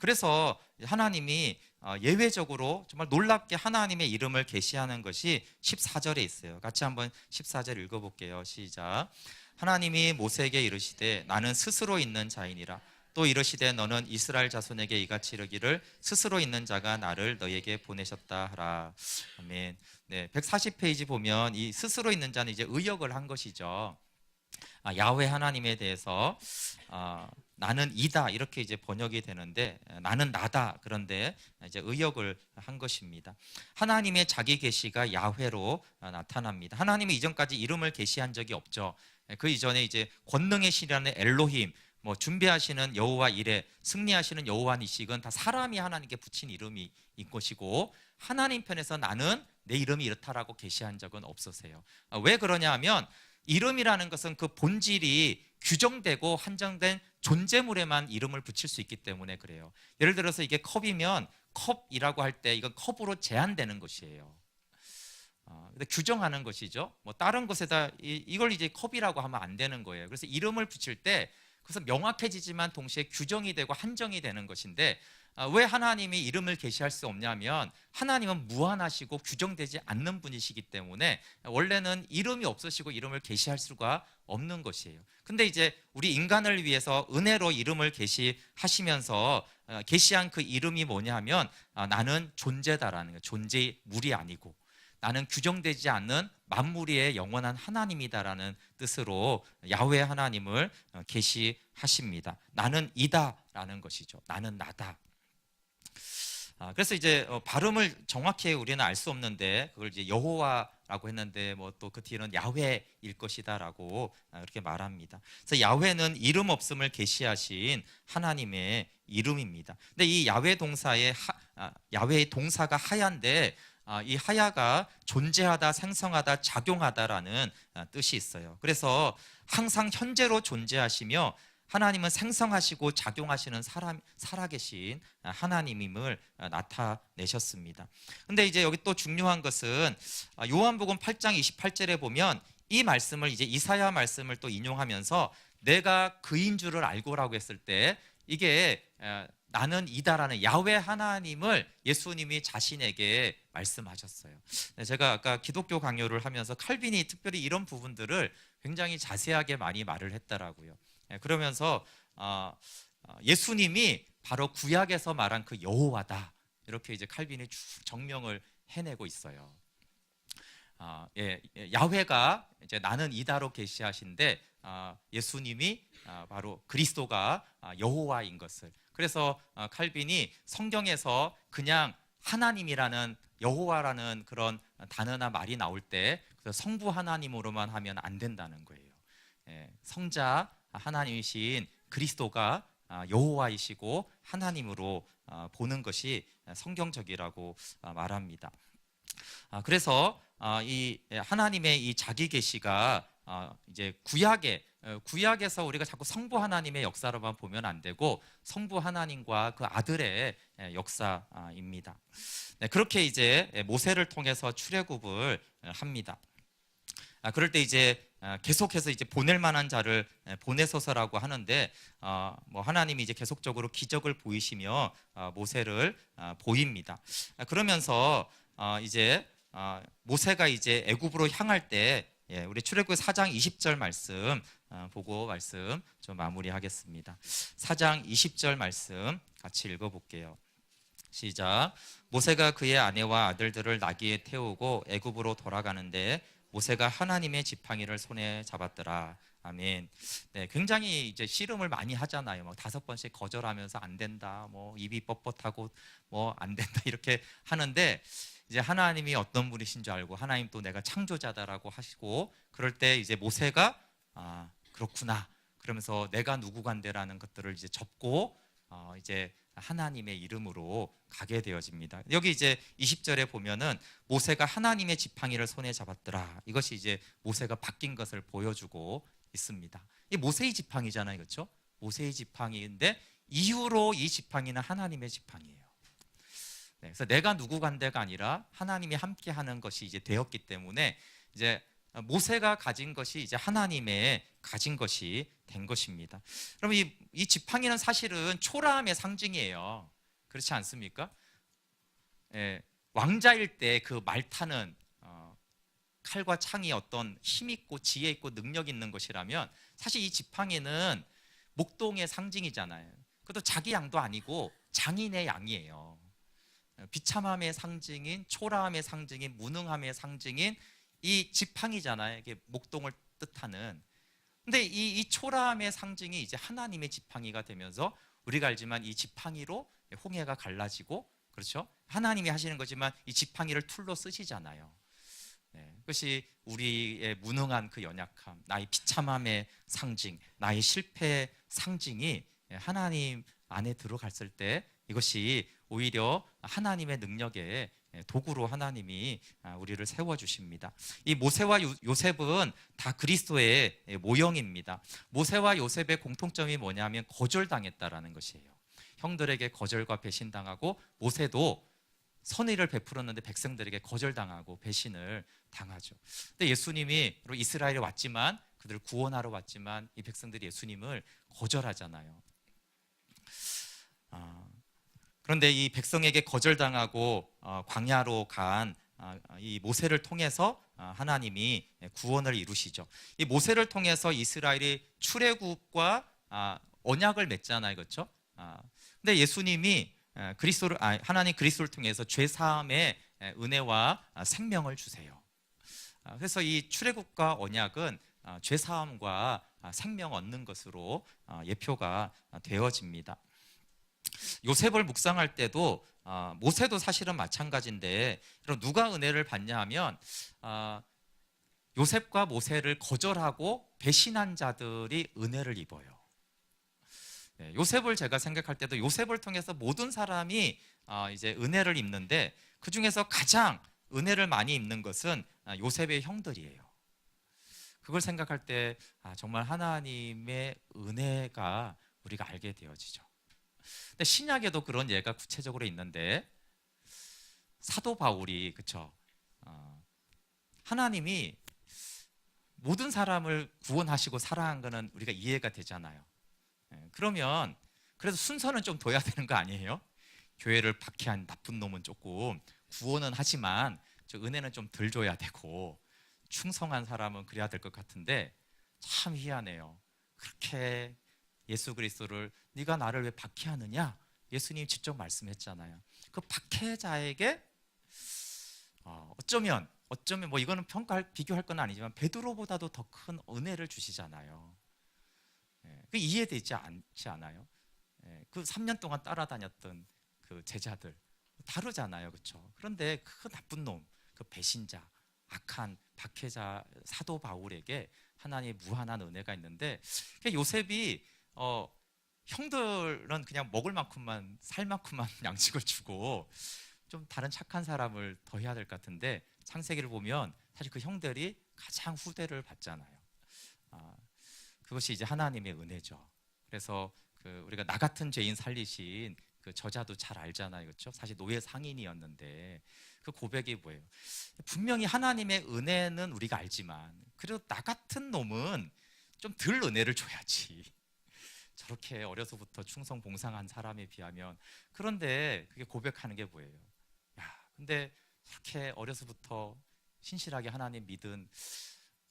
그래서 하나님이 예외적으로 정말 놀랍게 하나님의 이름을 계시하는 것이 14절에 있어요. 같이 한번 14절 읽어볼게요. 시작. 하나님이 모세에게 이르시되 나는 스스로 있는 자이니라. 또 이르시되 너는 이스라엘 자손에게 이같이 이르기를 스스로 있는 자가 나를 너에게 보내셨다 하라. 아멘. 140페이지 보면 이 스스로 있는 자는 이제 의역을 한 것이죠. 야훼 하나님에 대해서 나는 이다 이렇게 이제 번역이 되는데 나는 나다 그런데 이제 의역을 한 것입니다. 하나님의 자기 계시가 야훼로 나타납니다. 하나님이 이전까지 이름을 계시한 적이 없죠. 그 이전에 이제 권능의 신이라는 엘로힘, 뭐 준비하시는 여호와 이레, 승리하시는 여호와 니시, 이건 다 사람이 하나님께 붙인 이름이 인 것이고 하나님 편에서 나는 내 이름이 이렇다라고 계시한 적은 없으세요. 왜 그러냐 하면 이름이라는 것은 그 본질이 규정되고 한정된 존재물에만 이름을 붙일 수 있기 때문에 그래요. 예를 들어서 이게 컵이면 컵이라고 할 때 이건 컵으로 제한되는 것이에요. 근데 규정하는 것이죠. 뭐 다른 것에다 이걸 이제 컵이라고 하면 안 되는 거예요. 그래서 이름을 붙일 때 그래서 명확해지지만 동시에 규정이 되고 한정이 되는 것인데 왜 하나님이 이름을 계시할 수 없냐면 하나님은 무한하시고 규정되지 않는 분이시기 때문에 원래는 이름이 없으시고 이름을 계시할 수가 없는 것이에요. 근데 이제 우리 인간을 위해서 은혜로 이름을 계시하시면서 계시한 그 이름이 뭐냐 하면 나는 존재다라는 거예요. 존재물이 아니고 나는 규정되지 않는 만물의 영원한 하나님이다라는 뜻으로 야훼 하나님을 계시하십니다. 나는 이다라는 것이죠. 나는 나다. 그래서 이제 발음을 정확히 우리는 알 수 없는데 그걸 이제 여호와라고 했는데 뭐 또 그 뒤는 야훼일 것이다라고 그렇게 말합니다. 그래서 야훼는 이름 없음을 계시하신 하나님의 이름입니다. 근데 이 야훼 동사의 야훼의 동사가 하야인데 이 하야가 존재하다, 생성하다, 작용하다라는 뜻이 있어요. 그래서 항상 현재로 존재하시며 하나님은 생성하시고 작용하시는 살아계신 하나님임을 나타내셨습니다. 근데 이제 여기 또 중요한 것은 요한복음 8장 28절에 보면 이 말씀을 이제 이사야 말씀을 또 인용하면서 내가 그인 줄을 알고라고 했을 때 이게 나는 이다라는 야훼 하나님을 예수님이 자신에게 말씀하셨어요. 제가 아까 기독교 강요를 하면서 칼빈이 특별히 이런 부분들을 굉장히 자세하게 많이 말을 했더라고요. 그러면서 예수님이 바로 구약에서 말한 그 여호와다 이렇게 이제 칼빈이 쭉 정명을 해내고 있어요. 야훼가 이제 나는 이다로 계시하신데 예수님이 바로 그리스도가 여호와인 것을. 그래서 칼빈이 성경에서 그냥 하나님이라는 여호와라는 그런 단어나 말이 나올 때 성부 하나님으로만 하면 안 된다는 거예요. 성자 하나님이신 그리스도가 여호와이시고 하나님으로 보는 것이 성경적이라고 말합니다. 그래서 이 하나님의 이 자기 계시가 이제 구약에서 우리가 자꾸 성부 하나님의 역사로만 보면 안 되고 성부 하나님과 그 아들의 역사입니다. 그렇게 이제 모세를 통해서 출애굽을 합니다. 그럴 때 이제 계속해서 이제 보낼 만한 자를 보내소서라고 하는데 뭐 하나님이 이제 계속적으로 기적을 보이시며 모세를 보입니다. 그러면서 이제 모세가 이제 애굽으로 향할 때 우리 출애굽 4장 20절 말씀 보고 말씀 좀 마무리하겠습니다. 4장 20절 말씀 같이 읽어볼게요. 시작. 모세가 그의 아내와 아들들을 나귀에 태우고 애굽으로 돌아가는데 모세가 하나님의 지팡이를 손에 잡았더라. 아멘. 네, 굉장히 이제 씨름을 많이 하잖아요. 뭐 5번씩 거절하면서 안 된다, 뭐 입이 뻣뻣하고 뭐 안 된다 이렇게 하는데 이제 하나님이 어떤 분이신 줄 알고 하나님 또 내가 창조자다라고 하시고 그럴 때 이제 모세가 그렇구나 그러면서 내가 누구간데라는 것들을 이제 접고 이제 하나님의 이름으로 가게 되어집니다. 여기 이제 20절에 보면은 모세가 하나님의 지팡이를 손에 잡았더라. 이것이 이제 모세가 바뀐 것을 보여주고 있습니다. 이 모세의 지팡이잖아요, 그렇죠? 모세의 지팡이인데 이후로 이 지팡이는 하나님의 지팡이에요. 그래서 내가 누구간데가 아니라 하나님이 함께하는 것이 이제 되었기 때문에 이제 모세가 가진 것이 이제 하나님의 가진 것이 된 것입니다. 그럼 이 지팡이는 사실은 초라함의 상징이에요. 그렇지 않습니까? 왕자일 때 그 말타는 칼과 창이 어떤 힘 있고 지혜 있고 능력 있는 것이라면 사실 이 지팡이는 목동의 상징이잖아요. 그것도 자기 양도 아니고 장인의 양이에요. 비참함의 상징인 초라함의 상징인 무능함의 상징인 이 지팡이잖아요. 이게 목동을 뜻하는. 근데 이 초라함의 상징이 이제 하나님의 지팡이가 되면서 우리가 알지만 이 지팡이로 홍해가 갈라지고, 그렇죠? 하나님이 하시는 거지만 이 지팡이를 툴로 쓰시잖아요. 네, 그것이 우리의 무능한 그 연약함, 나의 비참함의 상징, 나의 실패의 상징이 하나님 안에 들어갔을 때 이것이 오히려 하나님의 능력의 도구로 하나님이 우리를 세워주십니다. 이 모세와 요셉은 다 그리스도의 모형입니다. 모세와 요셉의 공통점이 뭐냐면 거절당했다라는 것이에요. 형들에게 거절과 배신당하고, 모세도 선의를 베풀었는데 백성들에게 거절당하고 배신을 당하죠. 근데 예수님이 이스라엘에 왔지만, 그들을 구원하러 왔지만 이 백성들이 예수님을 거절하잖아요. 그런데 이 백성에게 거절당하고 광야로 간 이 모세를 통해서 하나님이 구원을 이루시죠. 이 모세를 통해서 이스라엘이 출애굽과 언약을 맺잖아요, 그렇죠? 근데 예수님이 하나님 그리스도를 통해서 죄 사함의 은혜와 생명을 주세요. 그래서 이 출애굽과 언약은 죄 사함과 생명 얻는 것으로 예표가 되어집니다. 요셉을 묵상할 때도 모세도 사실은 마찬가지인데, 그럼 누가 은혜를 받냐 하면 요셉과 모세를 거절하고 배신한 자들이 은혜를 입어요. 요셉을 제가 생각할 때도 요셉을 통해서 모든 사람이 이제 은혜를 입는데, 그 중에서 가장 은혜를 많이 입는 것은 요셉의 형들이에요. 그걸 생각할 때 정말 하나님의 은혜가 우리가 알게 되어지죠. 근데 신약에도 그런 예가 구체적으로 있는데, 사도 바울이, 그쵸? 하나님이 모든 사람을 구원하시고 사랑한 거는 우리가 이해가 되잖아요. 그러면 그래도 순서는 좀 둬야 되는 거 아니에요? 교회를 박해한 나쁜 놈은 조금 구원은 하지만 은혜는 좀 덜 줘야 되고, 충성한 사람은 그래야 될 것 같은데, 참 희한해요. 그렇게 예수 그리스도를 네가 나를 왜 박해하느냐? 예수님 직접 말씀했잖아요. 그 박해자에게 어쩌면 뭐 이거는 비교할 건 아니지만 베드로보다도 더 큰 은혜를 주시잖아요. 그 이해되지 않지 않아요? 그 3년 동안 따라다녔던 그 제자들 다르잖아요, 그렇죠? 그런데 그 나쁜 놈, 그 배신자, 악한 박해자 사도 바울에게 하나님의 무한한 은혜가 있는데, 요셉이 형들은 그냥 먹을 만큼만, 살 만큼만 양식을 주고 좀 다른 착한 사람을 더 해야 될 것 같은데, 창세기를 보면 사실 그 형들이 가장 후대를 받잖아요. 그것이 이제 하나님의 은혜죠. 그래서 우리가 나 같은 죄인 살리신 그 저자도 잘 알잖아요, 그렇죠? 사실 노예 상인이었는데 그 고백이 뭐예요? 분명히 하나님의 은혜는 우리가 알지만, 그래도 나 같은 놈은 좀 덜 은혜를 줘야지. 저렇게 어려서부터 충성 봉상한 사람에 비하면. 그런데 그게 고백하는 게 뭐예요? 야, 근데 저렇게 어려서부터 신실하게 하나님 믿은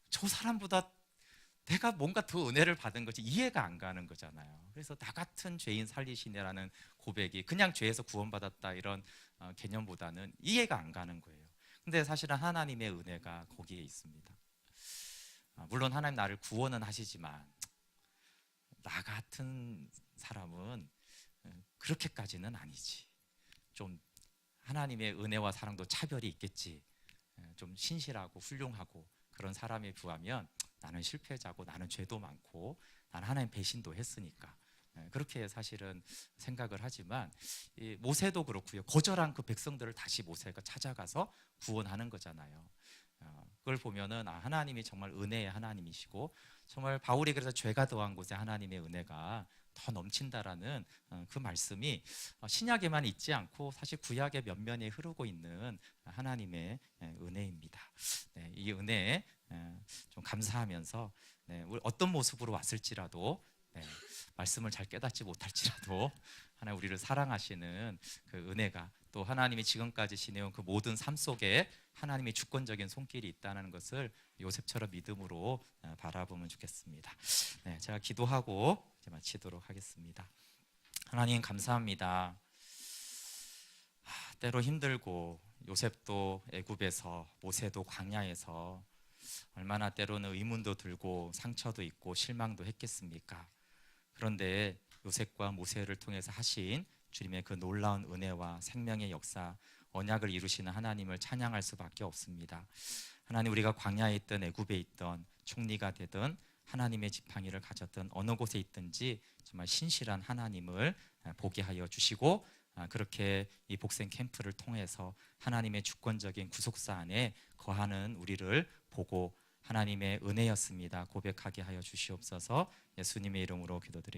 저 사람보다 내가 뭔가 더 은혜를 받은 것이 이해가 안 가는 거잖아요. 그래서 나 같은 죄인 살리시네라는 고백이 그냥 죄에서 구원받았다 이런 개념보다는 이해가 안 가는 거예요. 근데 사실은 하나님의 은혜가 거기에 있습니다. 물론 하나님 나를 구원은 하시지만 나 같은 사람은 그렇게까지는 아니지. 좀 하나님의 은혜와 사랑도 차별이 있겠지. 좀 신실하고 훌륭하고 그런 사람에 비하면 나는 실패자고, 나는 죄도 많고, 나는 하나님 배신도 했으니까 그렇게 사실은 생각을 하지만, 모세도 그렇고요. 거절한 그 백성들을 다시 모세가 찾아가서 구원하는 거잖아요. 그걸 보면은 하나님이 정말 은혜의 하나님이시고, 정말 바울이 그래서 죄가 더한 곳에 하나님의 은혜가 더 넘친다라는 그 말씀이 신약에만 있지 않고 사실 구약의 면면에 흐르고 있는 하나님의 은혜입니다. 이 은혜에 좀 감사하면서 우리 어떤 모습으로 왔을지라도, 말씀을 잘 깨닫지 못할지라도 하나님 우리를 사랑하시는 그 은혜가, 또 하나님이 지금까지 지내온 그 모든 삶 속에 하나님의 주권적인 손길이 있다는 것을 요셉처럼 믿음으로 바라보면 좋겠습니다. 제가 기도하고 이제 마치도록 하겠습니다. 하나님 감사합니다. 때로 힘들고, 요셉도 애굽에서, 모세도 광야에서 얼마나 때로는 의문도 들고 상처도 있고 실망도 했겠습니까? 그런데 요셉과 모세를 통해서 하신 주님의 그 놀라운 은혜와 생명의 역사, 언약을 이루시는 하나님을 찬양할 수밖에 없습니다. 하나님, 우리가 광야에 있든 애굽에 있든 총리가 되든 하나님의 지팡이를 가졌든 어느 곳에 있든지 정말 신실한 하나님을 보게 하여 주시고, 그렇게 이 복생 캠프를 통해서 하나님의 주권적인 구속사 안에 거하는 우리를 보고 하나님의 은혜였습니다 고백하게 하여 주시옵소서. 예수님의 이름으로 기도드립니다.